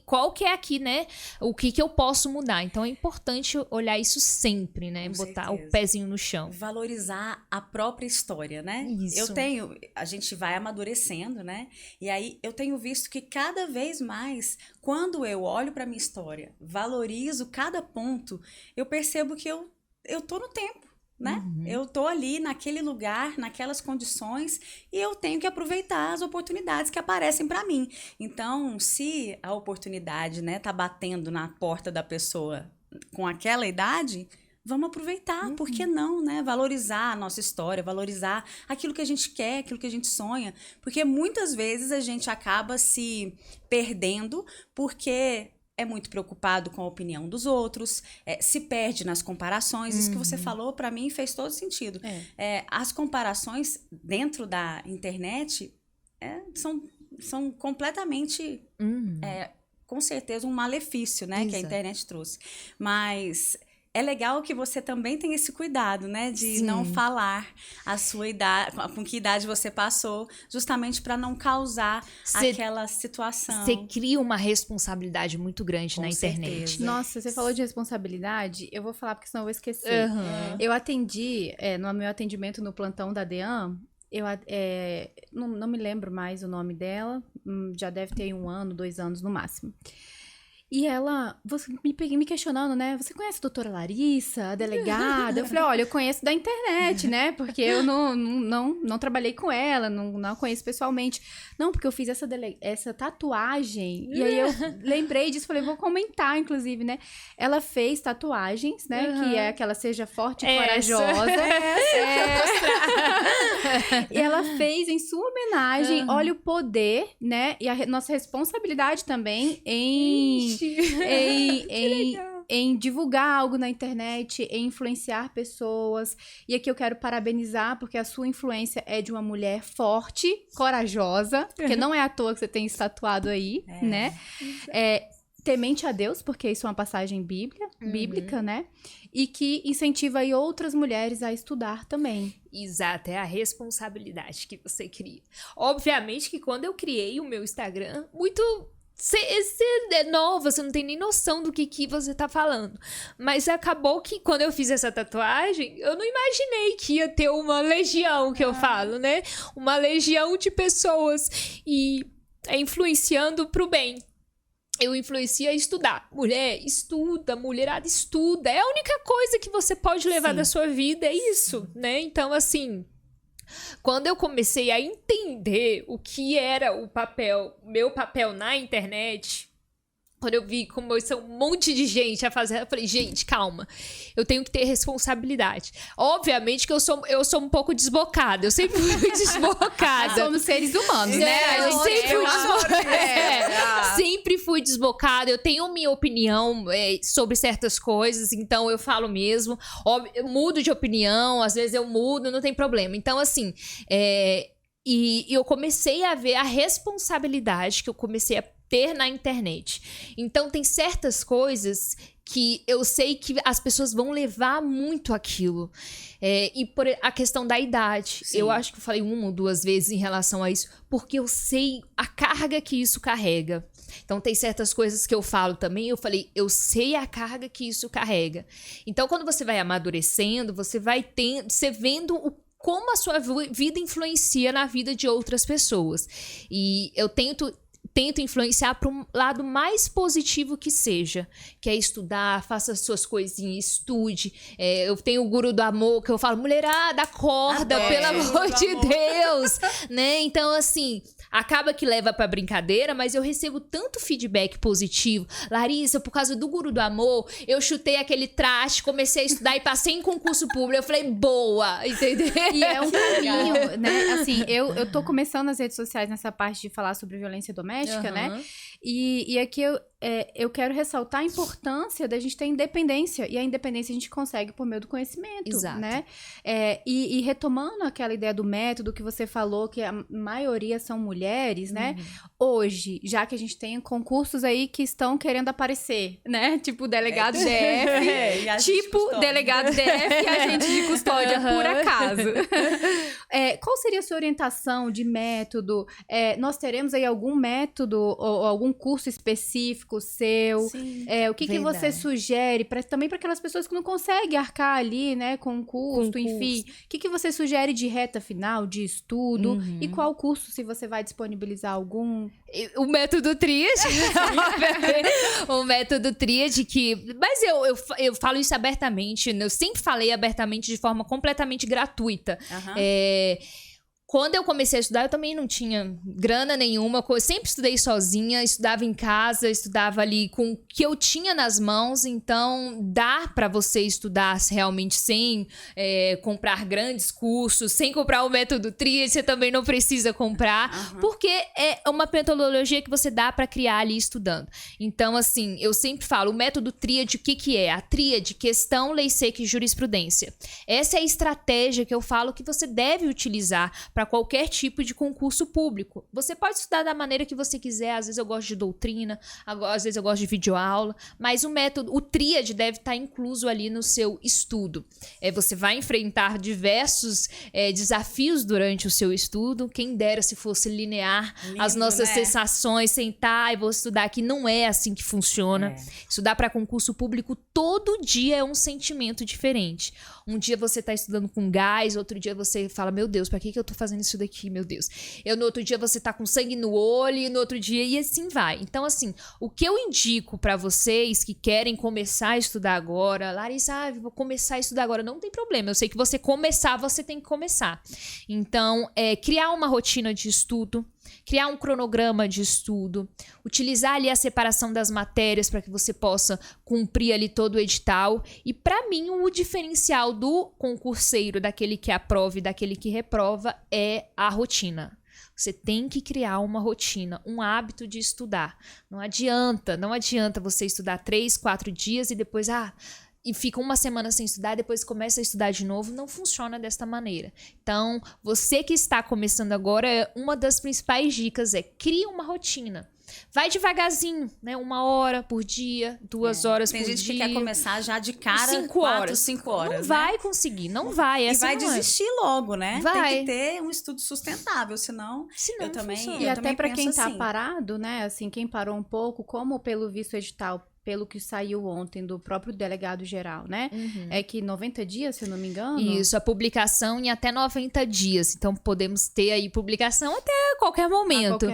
Qual que é aqui, né? O que eu posso mudar? Então, é importante olhar isso sempre, né? Botar o pezinho no chão. Valorizar a própria história, né? Isso. A gente vai amadurecendo, né? E aí, eu tenho visto que cada vez mais, quando eu olho para minha história, valorizo cada ponto, eu percebo que eu tô no tempo. Né? Eu tô ali naquele lugar, naquelas condições, e eu tenho que aproveitar as oportunidades que aparecem para mim. Então, se a oportunidade, né, tá batendo na porta da pessoa com aquela idade, vamos aproveitar, por que não, né? Valorizar a nossa história, valorizar aquilo que a gente quer, aquilo que a gente sonha, porque muitas vezes a gente acaba se perdendo porque é muito preocupado com a opinião dos outros, se perde nas comparações. Isso que você falou, para mim, fez todo sentido. As comparações dentro da internet são completamente, com certeza, um malefício, né, que a internet trouxe. Mas... é legal que você também tenha esse cuidado, né? De não falar a sua idade, com que idade você passou, justamente para não causar aquela situação. Você cria uma responsabilidade muito grande na internet. Nossa, você falou de responsabilidade, eu vou falar porque senão eu vou esquecer. Eu atendi, no meu atendimento no plantão da DEAN, não me lembro mais o nome dela, já deve ter 1 ano, 2 anos no máximo. E ela, me questionando, né? Você conhece a doutora Larissa, a delegada? Eu falei, olha, eu conheço da internet, né? Porque eu não trabalhei com ela, não a conheço pessoalmente. Não, porque eu fiz essa tatuagem. E aí eu lembrei disso, falei, vou comentar, inclusive, né? Ela fez tatuagens, né? Que é que ela seja forte e corajosa. E ela fez em sua homenagem, olha o poder, né? E a nossa responsabilidade também em divulgar algo na internet, em influenciar pessoas. E aqui eu quero parabenizar, porque a sua influência é de uma mulher forte, corajosa, porque não é à toa que você tem isso tatuado aí, né? Temente a Deus, porque isso é uma passagem bíblica, né? E que incentiva aí outras mulheres a estudar também. Exato, é a responsabilidade que você cria. Obviamente que quando eu criei o meu Instagram, Você é nova, você não tem nem noção do que você tá falando. Mas acabou que quando eu fiz essa tatuagem, eu não imaginei que ia ter uma legião, que eu falo, né? Uma legião de pessoas e influenciando pro bem. Eu influencio a estudar. Mulher, estuda, mulherada, estuda. É a única coisa que você pode levar da sua vida, é isso, né? Então, assim... Quando eu comecei a entender o que era meu papel na internet, quando eu vi como um monte de gente a fazer, eu falei, gente, calma, eu tenho que ter responsabilidade. Obviamente que eu sou um pouco desbocada, eu sempre fui desbocada. Somos seres humanos, né? A gente sempre fui desbocada, eu tenho minha opinião sobre certas coisas, então eu falo mesmo. Eu mudo de opinião, às vezes eu mudo, não tem problema. Então, assim, e eu comecei a ver a responsabilidade que eu comecei a ter na internet. Então, tem certas coisas que eu sei que as pessoas vão levar muito aquilo. E por a questão da idade. Sim. Eu acho que eu falei 1 ou 2 vezes em relação a isso, porque eu sei a carga que isso carrega. Então, tem certas coisas que eu falo também, eu falei, eu sei a carga que isso carrega. Então, quando você vai amadurecendo, você vai vendo como a sua vida influencia na vida de outras pessoas. E eu tento influenciar para um lado mais positivo que seja, que é estudar, faça suas coisinhas, estude. Eu tenho o Guru do Amor, que eu falo, mulherada, acorda, pelo amor de Deus, né? Então, assim, acaba que leva pra brincadeira, mas eu recebo tanto feedback positivo. Larissa, por causa do Guru do Amor, eu chutei aquele traste, comecei a estudar e passei em concurso público. Eu falei, boa, entendeu? E é um caminho, né? Assim, eu tô começando nas redes sociais nessa parte de falar sobre violência doméstica, né? E aqui eu quero ressaltar a importância da gente ter independência. E a independência a gente consegue por meio do conhecimento, exato, né? E retomando aquela ideia do método que você falou, que a maioria são mulheres, né? Hoje, já que a gente tem concursos aí que estão querendo aparecer, né? Tipo, delegado DF, tipo, delegado DF e agente de custódia, por acaso. Qual seria a sua orientação de método? Nós teremos aí algum método ou algum curso específico seu? O que você sugere também para aquelas pessoas que não conseguem arcar ali, né, com custo, enfim. O que você sugere de reta final, de estudo? E qual curso, se você vai disponibilizar algum? O método tríade. O método tríade que... Mas eu falo isso abertamente, eu sempre falei abertamente de forma completamente gratuita. Quando eu comecei a estudar, eu também não tinha grana nenhuma. Eu sempre estudei sozinha, estudava em casa, estudava ali com o que eu tinha nas mãos. Então, dá pra você estudar realmente sem comprar grandes cursos, sem comprar o método tríade, você também não precisa comprar. Porque é uma metodologia que você dá pra criar ali estudando. Então, assim, eu sempre falo, o método tríade, o que é? A tríade, questão, lei seca e jurisprudência. Essa é a estratégia que eu falo que você deve utilizar para qualquer tipo de concurso público. Você pode estudar da maneira que você quiser, às vezes eu gosto de doutrina, às vezes eu gosto de videoaula, mas o método, o tríade deve estar incluso ali no seu estudo. Você vai enfrentar diversos desafios durante o seu estudo, quem dera se fosse linear. Lindo, as nossas sensações, sentar e vou estudar aqui, não é assim que funciona. Estudar para concurso público todo dia é um sentimento diferente. Um dia você está estudando com gás, outro dia você fala, meu Deus, para que eu tô fazendo isso daqui, meu Deus? No outro dia você tá com sangue no olho, e no outro dia, e assim vai. Então, assim, o que eu indico para vocês que querem começar a estudar agora, Larissa, vou começar a estudar agora, não tem problema, eu sei que você tem que começar. Então, criar uma rotina de estudo, criar um cronograma de estudo, utilizar ali a separação das matérias para que você possa cumprir ali todo o edital. E para mim, o diferencial do concurseiro, daquele que aprova e daquele que reprova, é a rotina. Você tem que criar uma rotina, um hábito de estudar. Não adianta você estudar 3, 4 dias e depois, e fica uma semana sem estudar, depois começa a estudar de novo. Não funciona desta maneira. Então, você que está começando agora, uma das principais dicas crie uma rotina. Vai devagarzinho, né? 1 hora por dia, 2 horas por dia. Tem gente que quer começar já de cara 5 horas. 5 horas. Não vai conseguir, não vai. E vai desistir logo, né? Vai. Tem que ter um estudo sustentável, senão eu também funciona. E até para quem tá parado, né? Assim, quem parou um pouco, como pelo visto edital, pelo que saiu ontem do próprio delegado geral, né? É que 90 dias, se eu não me engano. Isso, a publicação em até 90 dias. Então, podemos ter aí publicação até qualquer momento.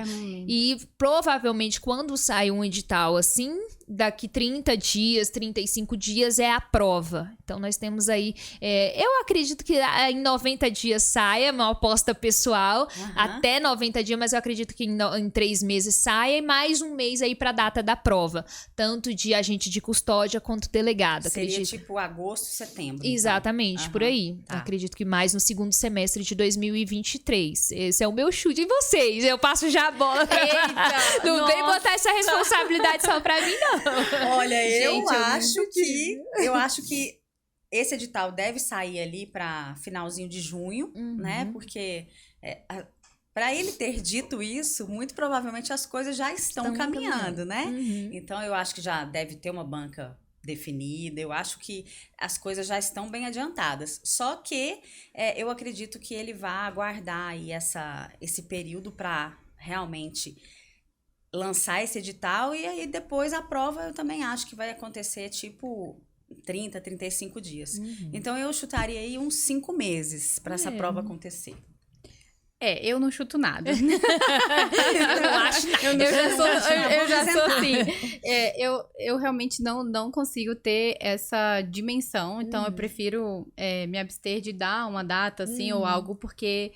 E provavelmente, quando sai um edital assim, daqui 30 dias, 35 dias é a prova. Então, nós temos aí... eu acredito que em 90 dias saia, uma aposta pessoal, até 90 dias, mas eu acredito que em 3 meses saia, e mais 1 mês aí para a data da prova. Tanto de agente de custódia quanto delegado. Seria tipo agosto, setembro. Exatamente, por aí. Tá. Acredito que mais no segundo semestre de 2023. Esse é o meu chute em vocês. Eu passo já a bola pra... Não vem botar essa responsabilidade só pra mim, não. Olha, eu acho que esse edital deve sair ali para finalzinho de junho, né? Porque... para ele ter dito isso, muito provavelmente as coisas já estão caminhando, né? Então, eu acho que já deve ter uma banca definida, eu acho que as coisas já estão bem adiantadas. Só que eu acredito que ele vai aguardar aí esse período para realmente lançar esse edital, e aí depois a prova eu também acho que vai acontecer, tipo... 30, 35 dias. Então, eu chutaria aí uns 5 meses para essa prova acontecer. Eu não chuto nada. Eu já sou assim. Eu realmente não consigo ter essa dimensão, então eu prefiro me abster de dar uma data, assim, ou algo, porque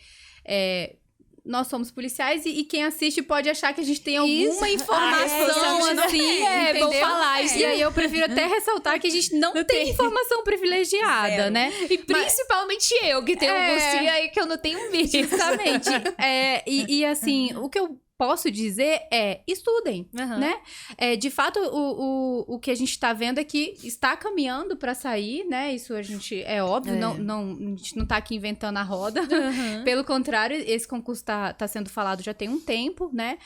nós somos policiais e quem assiste pode achar que a gente tem alguma informação, assim, entendeu? Vou falar isso. E aí eu prefiro até ressaltar que a gente não tem informação privilegiada, né? E principalmente eu, que tenho um gostinho aí que eu não tenho mesmo. Justamente. E assim, o que eu posso dizer estudem, né? De fato, o que a gente está vendo é que está caminhando para sair, né? Isso a gente é óbvio, a gente não está aqui inventando a roda. Pelo contrário, esse concurso tá sendo falado já tem um tempo, né?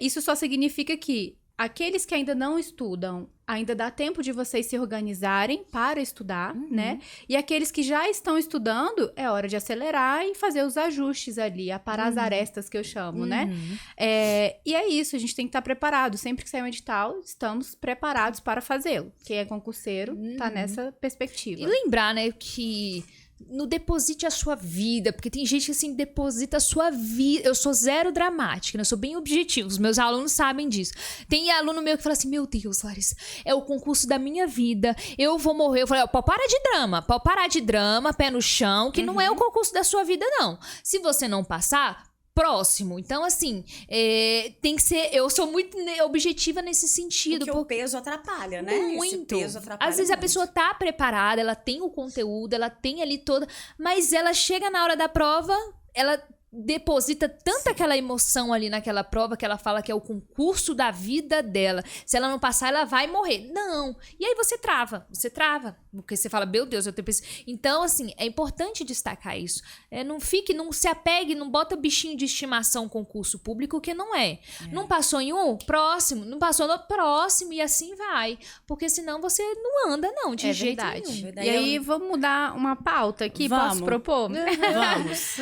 Isso só significa que aqueles que ainda não estudam, ainda dá tempo de vocês se organizarem para estudar, né? E aqueles que já estão estudando, é hora de acelerar e fazer os ajustes ali, aparar as arestas que eu chamo, né? E é isso, a gente tem que estar preparado. Sempre que sair um edital, estamos preparados para fazê-lo. Quem é concurseiro tá nessa perspectiva. E lembrar, né, que não deposite a sua vida, porque tem gente que assim deposita a sua vida. Eu sou zero dramática, né? Eu sou bem objetiva, os meus alunos sabem disso. Tem aluno meu que fala assim, meu Deus, Larissa, é o concurso da minha vida, eu vou morrer. Eu falei, pode parar de drama, pé no chão, que não é o concurso da sua vida, não. Se você não passar, próximo. Então, assim, tem que ser... Eu sou muito objetiva nesse sentido. Porque o peso atrapalha, né? Muito. Esse peso atrapalha Às vezes muito. a pessoa tá preparada, ela tem o conteúdo, ela tem ali toda... Mas ela chega na hora da prova, ela deposita tanta aquela emoção ali naquela prova que ela fala que é o concurso da vida dela. Se ela não passar, ela vai morrer. Não. E aí você trava. Porque você fala, meu Deus, eu tenho pensado. Então, assim, é importante destacar isso. Não se apegue, não bota bichinho de estimação concurso público, que não é. Não passou em um? Próximo. Não passou no próximo e assim vai. Porque senão você não anda, não, de jeito nenhum. E aí, vamos mudar uma pauta aqui? Posso propor? Vamos.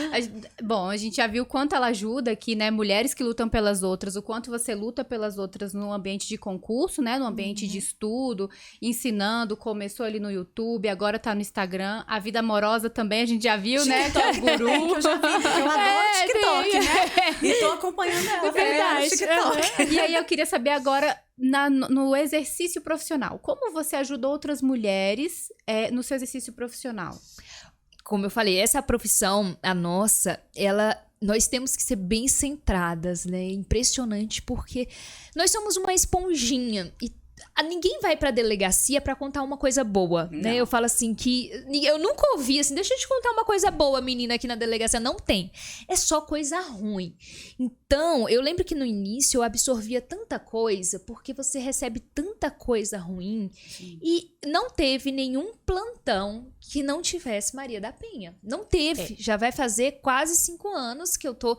Bom, a gente já viu quanto ela ajuda aqui, né? Mulheres que lutam pelas outras, o quanto você luta pelas outras no ambiente de concurso, né? No ambiente de estudo, ensinando, começou ali no YouTube, agora tá no Instagram. A vida amorosa também, a gente já viu, né? Que é o guru. Eu já vi, eu adoro TikTok, né? E tô acompanhando ela. Verdade. TikTok. E aí eu queria saber agora, no exercício profissional, como você ajuda outras mulheres no seu exercício profissional? Como eu falei, essa profissão, a nossa, nós temos que ser bem centradas, né? É impressionante, porque nós somos uma esponjinha e ninguém vai pra delegacia pra contar uma coisa boa, né? Eu falo assim que eu nunca ouvi assim, deixa eu te contar uma coisa boa, menina, aqui na delegacia. Não tem. É só coisa ruim. Então, eu lembro que no início eu absorvia tanta coisa, porque você recebe tanta coisa ruim. Sim. E não teve nenhum plantão que não tivesse Maria da Penha. Não teve. Já vai fazer quase 5 anos que eu tô...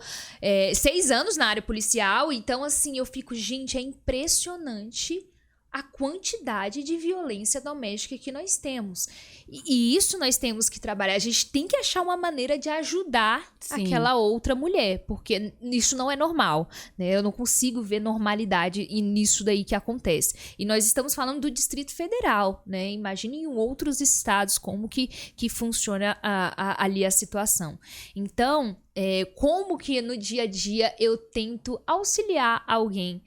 6 anos na área policial. Então, assim, eu fico... Gente, é impressionante a quantidade de violência doméstica que nós temos. E isso nós temos que trabalhar. A gente tem que achar uma maneira de ajudar aquela outra mulher, porque isso não é normal, né? Eu não consigo ver normalidade nisso daí que acontece. E nós estamos falando do Distrito Federal, né? Imagine em outros estados como que funciona ali a situação. Então, como que no dia a dia eu tento auxiliar alguém?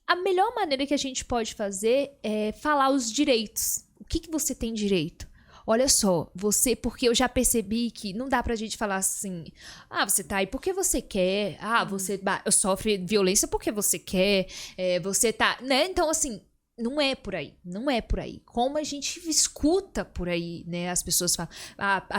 A melhor maneira que a gente pode fazer é falar os direitos. O que você tem direito? Olha só, porque eu já percebi que não dá pra gente falar assim, você tá aí porque você quer, você sofre violência porque você quer, você tá, né? Então, assim, não é por aí. Como a gente escuta por aí, né? As pessoas falam,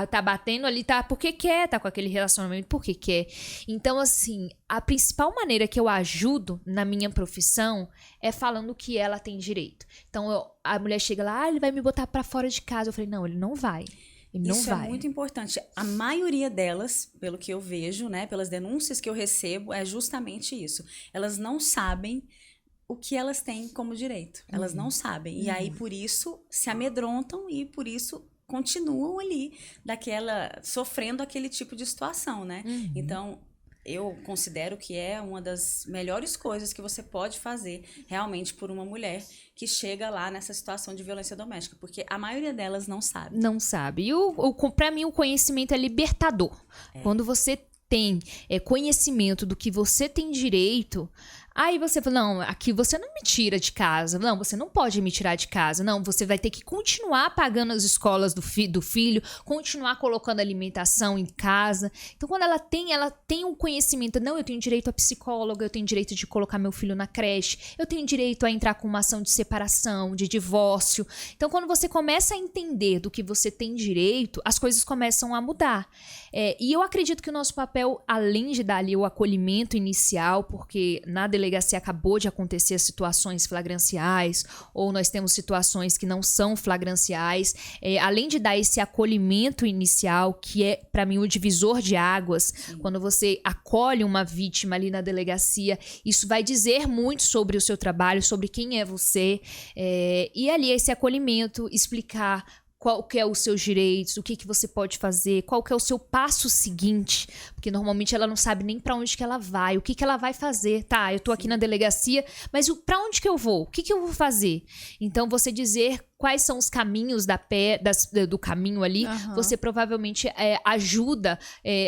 tá batendo ali, tá porque quer, tá com aquele relacionamento porque quer. Então, assim, a principal maneira que eu ajudo na minha profissão é falando que ela tem direito. Então, a mulher chega lá, ele vai me botar pra fora de casa. Eu falei, não, ele não vai. Isso é muito importante. A maioria delas, pelo que eu vejo, né? Pelas denúncias que eu recebo, é justamente isso. Elas não sabem o que elas têm como direito. Elas não sabem. E aí, por isso, se amedrontam e por isso continuam ali, sofrendo aquele tipo de situação, né? Então, eu considero que é uma das melhores coisas que você pode fazer realmente por uma mulher que chega lá nessa situação de violência doméstica, porque a maioria delas não sabe. Não sabe. E pra mim o conhecimento é libertador. Quando você tem conhecimento do que você tem direito, aí você fala, não, aqui você não me tira de casa, não, você não pode me tirar de casa, não, você vai ter que continuar pagando as escolas do filho, continuar colocando alimentação em casa. Então, quando ela tem um conhecimento, não, eu tenho direito a psicóloga, eu tenho direito de colocar meu filho na creche, eu tenho direito a entrar com uma ação de separação, de divórcio. Então, quando você começa a entender do que você tem direito, as coisas começam a mudar. E eu acredito que o nosso papel, além de dar ali o acolhimento inicial, porque na delegacia acabou de acontecer situações flagranciais, ou nós temos situações que não são flagranciais, além de dar esse acolhimento inicial, que é, para mim, o divisor de águas, quando você acolhe uma vítima ali na delegacia, isso vai dizer muito sobre o seu trabalho, sobre quem é você, e ali esse acolhimento, explicar qual que é os seus direitos, o que você pode fazer, qual que é o seu passo seguinte, porque normalmente ela não sabe nem pra onde que ela vai, o que ela vai fazer. Tá, eu tô aqui na delegacia, mas pra onde que eu vou? O que eu vou fazer? Então, você dizer quais são os caminhos do caminho ali, você provavelmente ajuda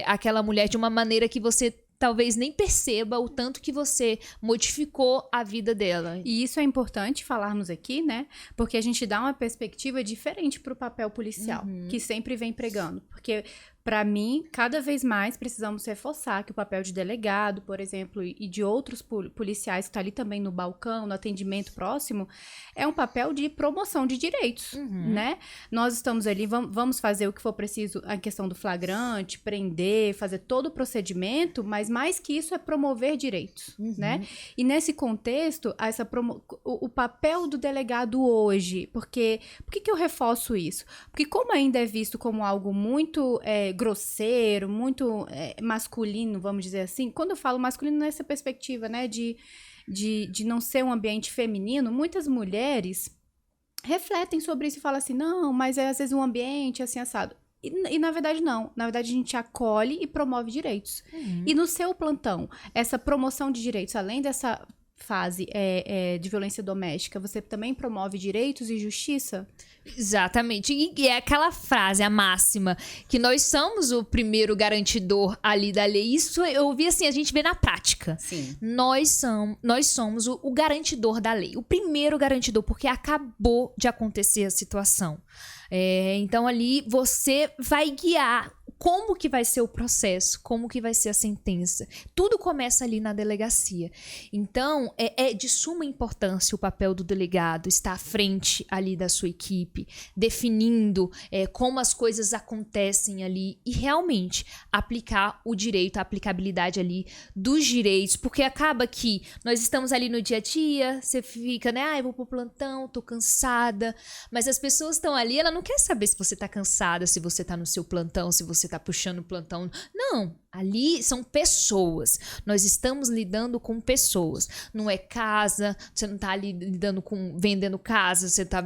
aquela mulher de uma maneira que você talvez nem perceba o tanto que você modificou a vida dela. E isso é importante falarmos aqui, né? Porque a gente dá uma perspectiva diferente para o papel policial, que sempre vem pregando. Porque, para mim, cada vez mais precisamos reforçar que o papel de delegado, por exemplo, e de outros policiais que estão ali também no balcão, no atendimento próximo, é um papel de promoção de direitos, né? Nós estamos ali, vamos fazer o que for preciso, a questão do flagrante, prender, fazer todo o procedimento, mas mais que isso é promover direitos, né? E nesse contexto, o papel do delegado hoje, por que eu reforço isso? Porque como ainda é visto como algo muito grosseiro, muito masculino, vamos dizer assim. Quando eu falo masculino nessa perspectiva, né, de não ser um ambiente feminino, muitas mulheres refletem sobre isso e falam assim, não, mas às vezes um ambiente assim assado. E na verdade não, na verdade a gente acolhe e promove direitos. E no seu plantão, essa promoção de direitos, além dessa fase de violência doméstica, você também promove direitos e justiça? Exatamente, e é aquela frase, a máxima, que nós somos o primeiro garantidor ali da lei. Isso eu vi assim, a gente vê na prática. Sim. Nós somos o garantidor da lei, o primeiro garantidor, porque acabou de acontecer a situação. Então ali você vai guiar como que vai ser o processo, como que vai ser a sentença. Tudo começa ali na delegacia. Então, é de suma importância o papel do delegado, estar à frente ali da sua equipe, definindo como as coisas acontecem ali e realmente aplicar o direito, a aplicabilidade ali dos direitos, porque acaba que nós estamos ali no dia a dia, você fica, né, eu vou pro plantão, tô cansada, mas as pessoas estão ali, ela não quer saber se você tá cansada, se você tá no seu plantão, se você tá puxando o plantão. Não, ali são pessoas. Nós estamos lidando com pessoas. Não é casa, você não tá ali vendendo casa, você tá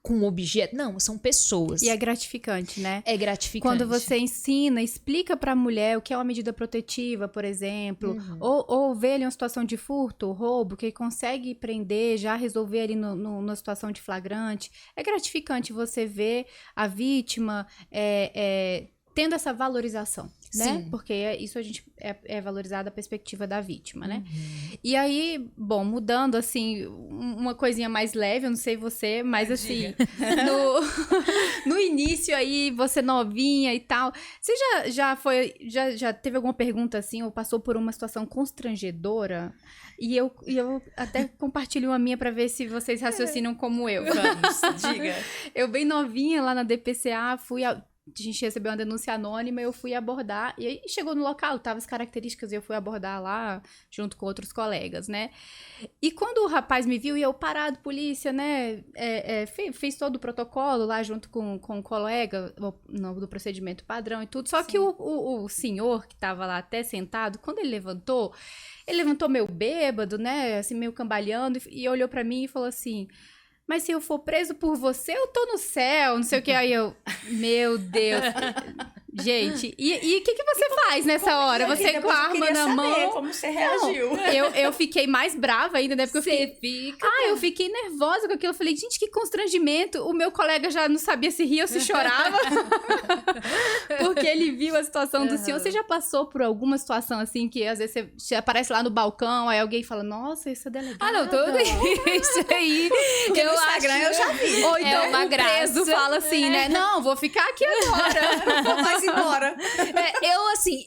com um objeto. Não, são pessoas. E é gratificante, né? É gratificante. Quando você ensina, explica pra mulher o que é uma medida protetiva, por exemplo, ou vê ali uma situação de furto, roubo, que consegue prender, já resolver ali numa situação de flagrante. É gratificante você ver a vítima tendo essa valorização, né? Sim. Porque isso a gente é valorizada a perspectiva da vítima, né? E aí, bom, mudando assim, uma coisinha mais leve, eu não sei você, mas assim, no início aí, você novinha e tal, você já teve alguma pergunta assim, ou passou por uma situação constrangedora? E eu até compartilho a minha pra ver se vocês raciocinam como eu. Vamos, diga. Eu bem novinha lá na DPCA, a gente recebeu uma denúncia anônima, eu fui abordar, e aí chegou no local, tava as características, e eu fui abordar lá, junto com outros colegas, né? E quando o rapaz me viu, e eu parado, polícia, né, fiz todo o protocolo lá, junto com o colega, do procedimento padrão e tudo, só que o senhor, que tava lá até sentado, quando ele levantou meio bêbado, né, assim, meio cambaleando, e olhou pra mim e falou assim... Mas se eu for preso por você, eu tô no céu, não sei o que. Aí eu, meu Deus, Gente, e o que você faz nessa hora? Você com a arma na mão. Como você reagiu? Eu fiquei mais brava ainda, né? Porque eu fiquei nervosa com aquilo. Eu falei, gente, que constrangimento. O meu colega já não sabia se ria ou se chorava. Porque ele viu a situação do senhor. Você já passou por alguma situação assim que às vezes você aparece lá no balcão, aí alguém fala, nossa, isso é delegado. Não, tudo isso aí. Porque no Instagram eu já vi. Ou então o preso fala assim, né? Não, vou ficar aqui agora. Não vou mais embora.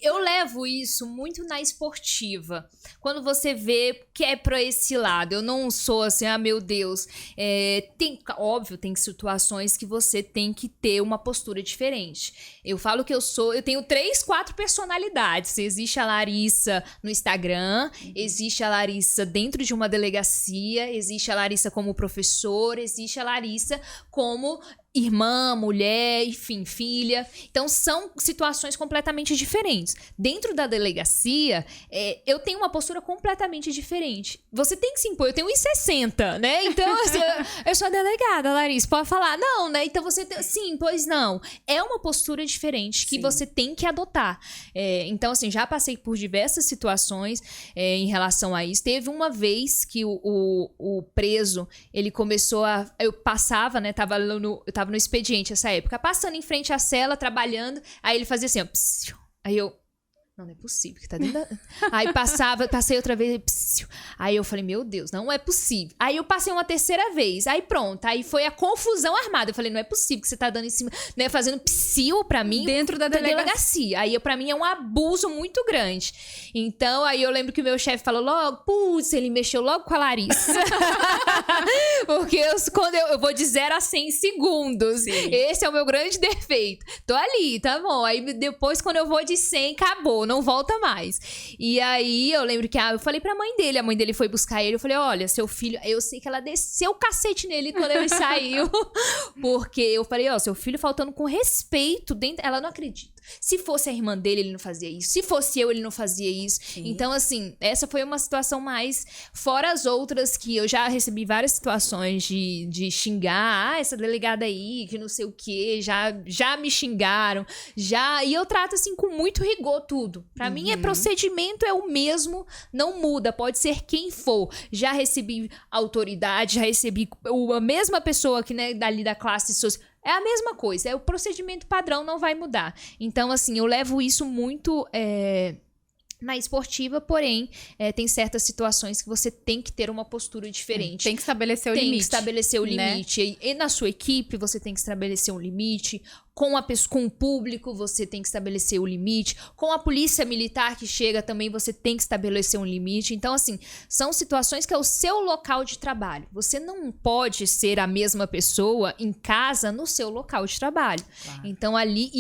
Eu levo isso muito na esportiva. Quando você vê que é pra esse lado. Eu não sou assim, meu Deus. Óbvio, tem situações que você tem que ter uma postura diferente. Eu falo que eu tenho 3, 4 personalidades. Existe a Larissa no Instagram, existe a Larissa dentro de uma delegacia, existe a Larissa como professora, existe a Larissa como irmã, mulher, enfim, filha. Então, são situações completamente diferentes. Dentro da delegacia, eu tenho uma postura completamente diferente. Você tem que se impor. Eu tenho 1,60, né? Então, assim, eu sou a delegada, Larissa. Pode falar, não, né? Então, você tem... Sim, pois não. É uma postura diferente que você tem que adotar. Então, assim, já passei por diversas situações em relação a isso. Teve uma vez que o preso, ele começou a... Eu passava, né? Eu tava no expediente essa época, passando em frente à cela, trabalhando, aí ele fazia assim, ó, psiu. Aí eu, não é possível que tá dentro da... Aí passei outra vez, psiu. Aí eu falei, meu Deus, não é possível. Aí eu passei uma terceira vez, aí pronto, aí foi a confusão armada. Eu falei, não é possível que você tá dando em cima, né, fazendo psiu pra mim dentro da delegacia. Aí pra mim é um abuso muito grande. Então, aí eu lembro que o meu chefe falou logo, putz, ele mexeu logo com a Larissa. Porque quando eu vou de 0 a 100 segundos. Sim. Esse é o meu grande defeito. Tô ali, tá bom. Aí depois, quando eu vou de 100, acabou, não volta mais. E aí, eu lembro que eu falei pra mãe dele, a mãe dele foi buscar ele, eu falei, olha, seu filho... Eu sei que ela desceu o cacete nele quando ele saiu. Porque eu falei, seu filho faltando com respeito dentro... Ela não acredita. Se fosse a irmã dele, ele não fazia isso. Se fosse eu, ele não fazia isso. Sim. Então, assim, essa foi uma situação mais... Fora as outras que eu já recebi várias situações de xingar. Essa delegada aí, que não sei o quê. Já me xingaram. E eu trato, assim, com muito rigor tudo. Pra mim, procedimento é o mesmo. Não muda. Pode ser quem for. Já recebi autoridade, já recebi a mesma pessoa que, né, dali da classe social. É a mesma coisa, o procedimento padrão não vai mudar. Então, assim, eu levo isso muito na esportiva, porém, tem certas situações que você tem que ter uma postura diferente. Tem que estabelecer o limite. Tem que estabelecer o limite. Né? E na sua equipe, você tem que estabelecer um limite. Com o público, você tem que estabelecer o limite. Com a polícia militar que chega também, você tem que estabelecer um limite. Então, assim, são situações que é o seu local de trabalho. Você não pode ser a mesma pessoa em casa no seu local de trabalho. Claro. Então, ali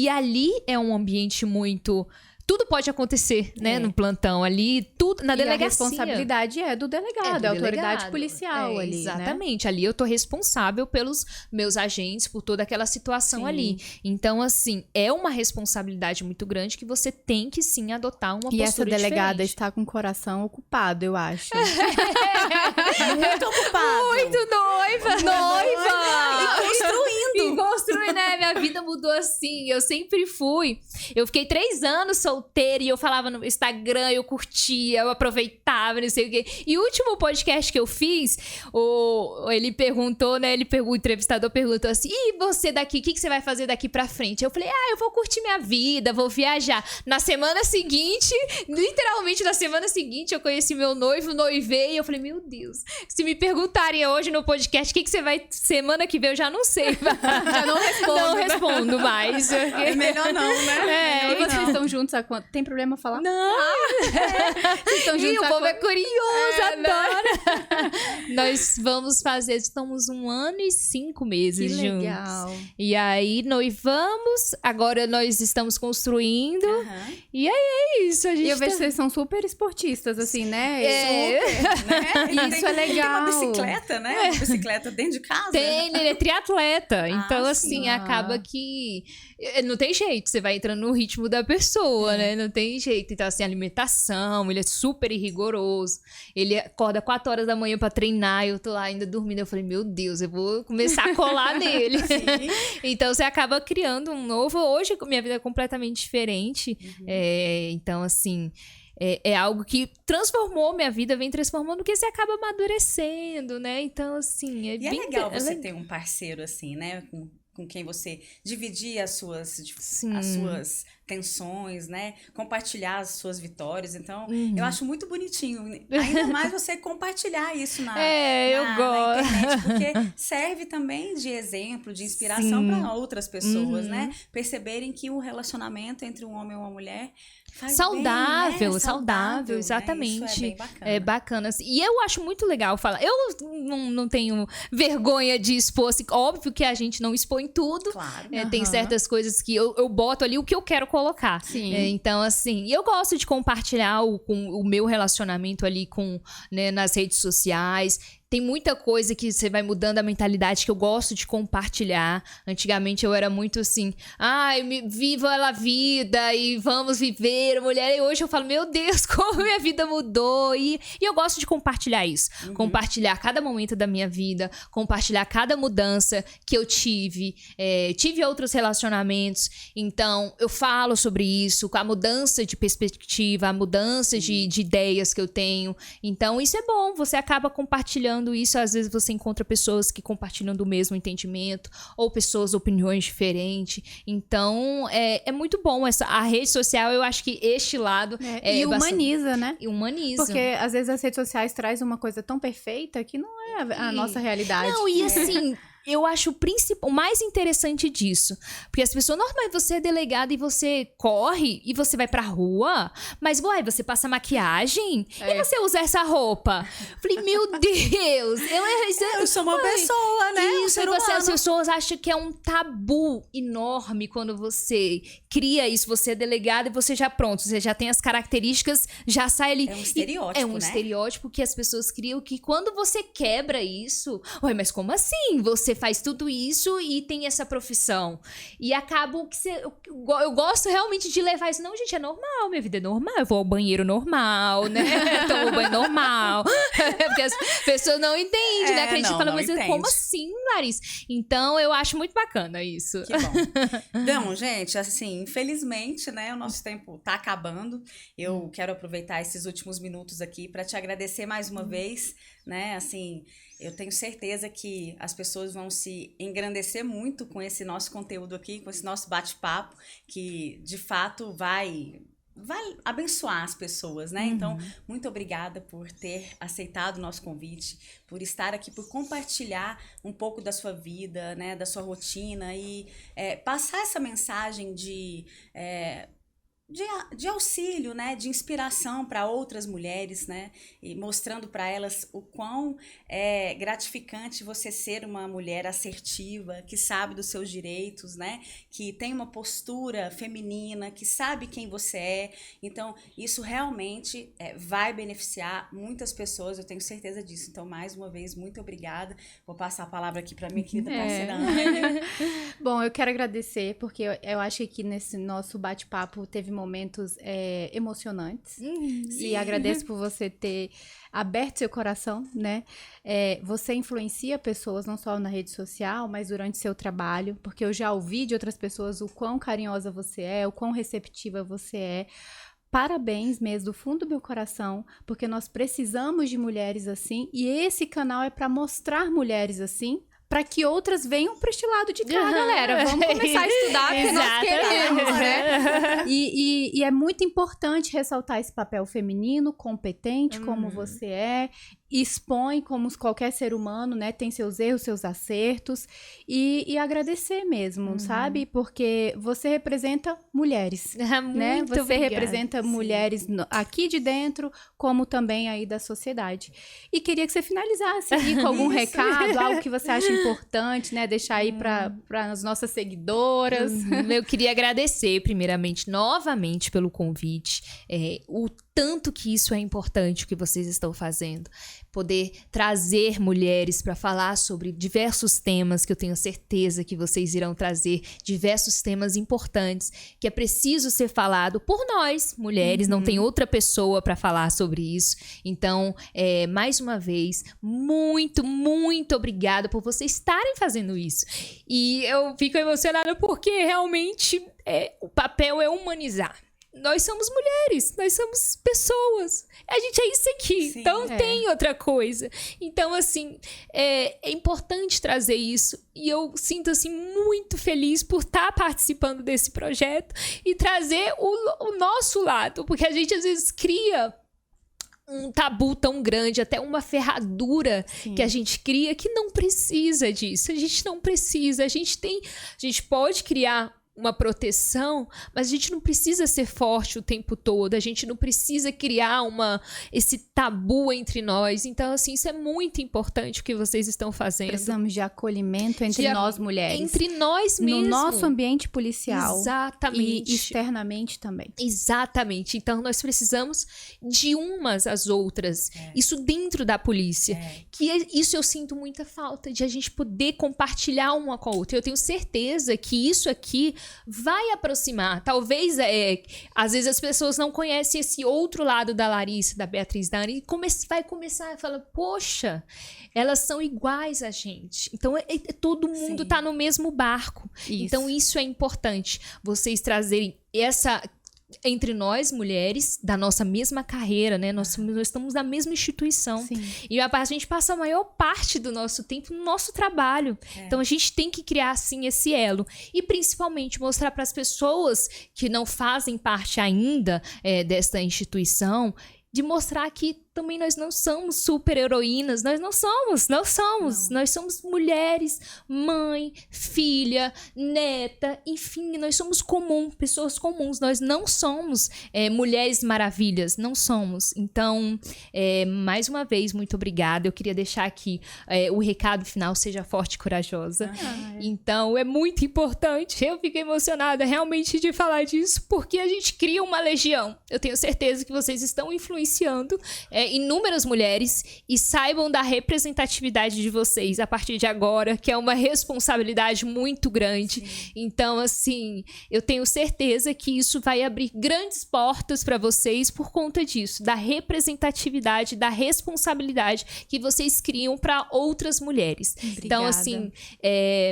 é um ambiente muito... Tudo pode acontecer, né, no plantão ali, tudo na delegacia. A responsabilidade é do delegado, é a autoridade policial ali, exatamente, né? Ali eu tô responsável pelos meus agentes, por toda aquela situação ali. Então, assim, é uma responsabilidade muito grande que você tem que, sim, adotar uma postura diferente. E essa delegada está com o coração ocupado, eu acho. Muito ocupado. Muito noiva! E construindo, né? Minha vida mudou assim, eu sempre fui. Eu fiquei 3 anos solteira e eu falava no Instagram, eu curtia, eu aproveitava, não sei o quê. E o último podcast que eu fiz, ele perguntou, né? O entrevistador perguntou assim, e você daqui, o que você vai fazer daqui pra frente? Eu falei, eu vou curtir minha vida, vou viajar. Na semana seguinte, literalmente na semana seguinte, eu conheci meu noivo, noivei, e eu falei, meu Deus, se me perguntarem hoje no podcast, o que você vai, semana que vem, eu já não sei. Já não respondo. Não respondo mais. É melhor não, né? E vocês estão juntos há quanto? Tem problema falar? Não! Vocês estão juntos o povo é curioso, adora! Nós vamos fazer, estamos 1 ano e 5 meses que juntos. Legal. E aí, noivamos, agora nós estamos construindo. E aí é isso. E eu vejo que vocês são super esportistas, assim, né? Super, né? Isso é legal. Tem uma bicicleta, né? Uma bicicleta dentro de casa. Tem, ele é triatleta. Então, assim, acaba que... Não tem jeito, você vai entrando no ritmo da pessoa. pessoa, né? Não tem jeito. Então, assim, alimentação, ele é super rigoroso. Ele acorda 4 horas da manhã pra treinar, eu tô lá ainda dormindo. Eu falei, meu Deus, eu vou começar a colar nele. Então, você acaba criando um novo... Hoje, minha vida é completamente diferente. Então, assim... É algo que transformou minha vida, vem transformando, porque você acaba amadurecendo, né? Então, assim... E bem, é legal você ter um parceiro assim, né? Com quem você dividir as suas tensões, né? Compartilhar as suas vitórias. Então, eu acho muito bonitinho. Ainda mais você compartilhar isso na internet, porque serve também de exemplo, de inspiração para outras pessoas, né? Perceberem que o relacionamento entre um homem e uma mulher faz saudável, bem, né? saudável, exatamente. Isso é bem bacana. É bacana. E eu acho muito legal falar. Eu não tenho vergonha de expor, assim, óbvio que a gente não expõe tudo. Claro. Tem certas coisas que eu boto ali o que eu quero colocar. Então, assim, eu gosto de compartilhar o meu relacionamento ali né, nas redes sociais. Tem muita coisa que você vai mudando a mentalidade que eu gosto de compartilhar. Antigamente eu era muito assim, viva a vida e vamos viver, mulher. E hoje eu falo, meu Deus, como minha vida mudou. E eu gosto de compartilhar isso. Compartilhar cada momento da minha vida, compartilhar cada mudança que eu tive. Tive outros relacionamentos, então eu falo sobre isso, com a mudança de perspectiva, a mudança de ideias que eu tenho. Então isso é bom, você acaba compartilhando isso, às vezes você encontra pessoas que compartilham do mesmo entendimento, ou pessoas, opiniões diferentes. Então, é muito bom a rede social, eu acho que este lado... e humaniza, né? E humaniza. Porque, às vezes, as redes sociais trazem uma coisa tão perfeita que não é a nossa realidade. Não, e assim... Eu acho o mais interessante disso. Porque as pessoas, normalmente você é delegada e você corre e você vai pra rua, mas você passa maquiagem e você usa essa roupa. Falei, meu Deus, eu sou uma pessoa, né? Isso, as pessoas acham que é um tabu enorme quando você cria isso, você é delegada e você você já tem as características, já sai ali. É um estereótipo, É um estereótipo que as pessoas criam, que quando você quebra isso, mas como assim? Você faz tudo isso e tem essa profissão. E acaba que eu gosto realmente de levar isso. Não, gente, é normal, minha vida é normal. Eu vou ao banheiro normal, né? Tomo banho normal. Porque as pessoas não entendem, né? Acreditam, falam, mas como assim, Larissa? Então, eu acho muito bacana isso. Que bom. Então, gente, assim, infelizmente, né, o nosso tempo tá acabando. Eu quero aproveitar esses últimos minutos aqui para te agradecer mais uma vez, né? Assim, eu tenho certeza que as pessoas vão se engrandecer muito com esse nosso conteúdo aqui, com esse nosso bate-papo, que de fato vai abençoar as pessoas, né? Então, muito obrigada por ter aceitado o nosso convite, por estar aqui, por compartilhar um pouco da sua vida, né, da sua rotina e passar essa mensagem de auxílio, né, de inspiração para outras mulheres, né, e mostrando para elas o quão é gratificante você ser uma mulher assertiva, que sabe dos seus direitos, né, que tem uma postura feminina, que sabe quem você é. Então, isso realmente vai beneficiar muitas pessoas, eu tenho certeza disso. Então, mais uma vez, muito obrigada. Vou passar a palavra aqui para minha querida parceira Ana. Bom, eu quero agradecer, porque eu acho que aqui nesse nosso bate-papo teve momentos emocionantes. E agradeço por você ter aberto seu coração, né? Você influencia pessoas não só na rede social, mas durante seu trabalho, porque eu já ouvi de outras pessoas o quão carinhosa você é, o quão receptiva você é. Parabéns mesmo, do fundo do meu coração, porque nós precisamos de mulheres assim, e esse canal é para mostrar mulheres assim, para que outras venham para este lado de cá, galera. Vamos começar a estudar, porque nós queremos, né? E é muito importante ressaltar esse papel feminino, competente, como você é, expõe como qualquer ser humano, né? Tem seus erros, seus acertos, e agradecer mesmo, sabe? Porque você representa mulheres, né? Você obrigada. Representa mulheres aqui de dentro, como também aí da sociedade. E queria que você finalizasse aí com algum recado, algo que você acha importante, né? Deixar aí para as nossas seguidoras. Eu queria agradecer, primeiramente, novamente pelo convite. O tanto que isso é importante o que vocês estão fazendo. Poder trazer mulheres para falar sobre diversos temas que eu tenho certeza que vocês irão trazer, diversos temas importantes que é preciso ser falado por nós, mulheres, não tem outra pessoa para falar sobre isso. Então, mais uma vez, muito, muito obrigada por vocês estarem fazendo isso. E eu fico emocionada porque realmente o papel é humanizar. Nós somos mulheres, nós somos pessoas. A gente é isso aqui, sim, então tem outra coisa. Então, assim, é importante trazer isso. E eu sinto, assim, muito feliz por estar participando desse projeto e trazer o nosso lado. Porque a gente, às vezes, cria um tabu tão grande, até uma ferradura que a gente cria que não precisa disso. A gente não precisa. A gente pode criar uma proteção, mas a gente não precisa ser forte o tempo todo, a gente não precisa criar esse tabu entre nós. Então, assim, isso é muito importante o que vocês estão fazendo. Precisamos de acolhimento entre nós mulheres. Entre nós mesmos. No nosso ambiente policial. Exatamente. E externamente também. Exatamente. Então, nós precisamos de umas às outras. Isso dentro da polícia. Isso eu sinto muita falta, de a gente poder compartilhar uma com a outra. Eu tenho certeza que isso aqui vai aproximar. Talvez, às vezes as pessoas não conhecem esse outro lado da Larissa, da Beatriz, da Ana, e vai começar a falar, poxa, elas são iguais a gente. Então, todo mundo tá no mesmo barco. Isso. Então, isso é importante. Vocês trazerem entre nós, mulheres, da nossa mesma carreira, né? Nós estamos na mesma instituição. Sim. E a gente passa a maior parte do nosso tempo no nosso trabalho. Então, a gente tem que criar, assim, esse elo. E, principalmente, mostrar para as pessoas que não fazem parte ainda desta instituição, de mostrar que também nós não somos super-heroínas, nós não somos. Nós somos mulheres, mãe, filha, neta, enfim, nós somos pessoas comuns, nós não somos mulheres maravilhas, não somos. Então, mais uma vez, muito obrigada. Eu queria deixar aqui o recado final, seja forte e corajosa. Então, é muito importante, eu fiquei emocionada realmente de falar disso, porque a gente cria uma legião. Eu tenho certeza que vocês estão influenciando inúmeras mulheres, e saibam da representatividade de vocês a partir de agora, que é uma responsabilidade muito grande. Sim. Então, assim, eu tenho certeza que isso vai abrir grandes portas para vocês por conta disso, da representatividade, da responsabilidade que vocês criam para outras mulheres. Obrigada. Então, assim,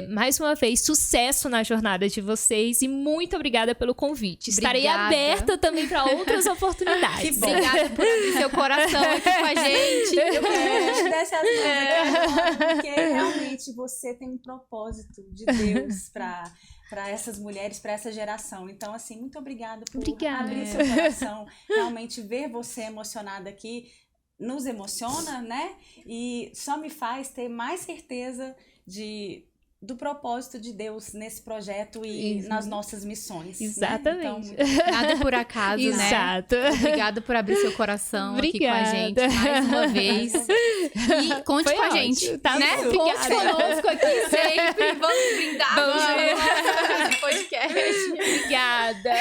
mais uma vez, sucesso na jornada de vocês e muito obrigada pelo convite. Obrigada. Estarei aberta também para outras oportunidades. Obrigada por abrir seu coração aqui com a gente. Eu queria que a gente desse as mãos, porque realmente você tem um propósito de Deus para essas mulheres, para essa geração. Então, assim, muito obrigada por abrir seu coração. Realmente ver você emocionada aqui nos emociona, né? E só me faz ter mais certeza do propósito de Deus nesse projeto e nas nossas missões. Exatamente. Né? Então, nada por acaso, Exato. Né? Obrigada por abrir seu coração aqui com a gente mais uma vez. E conte com a gente, tá, né? Conte conosco aqui sempre. Vamos brindar. Vamos. Podcast. Obrigada.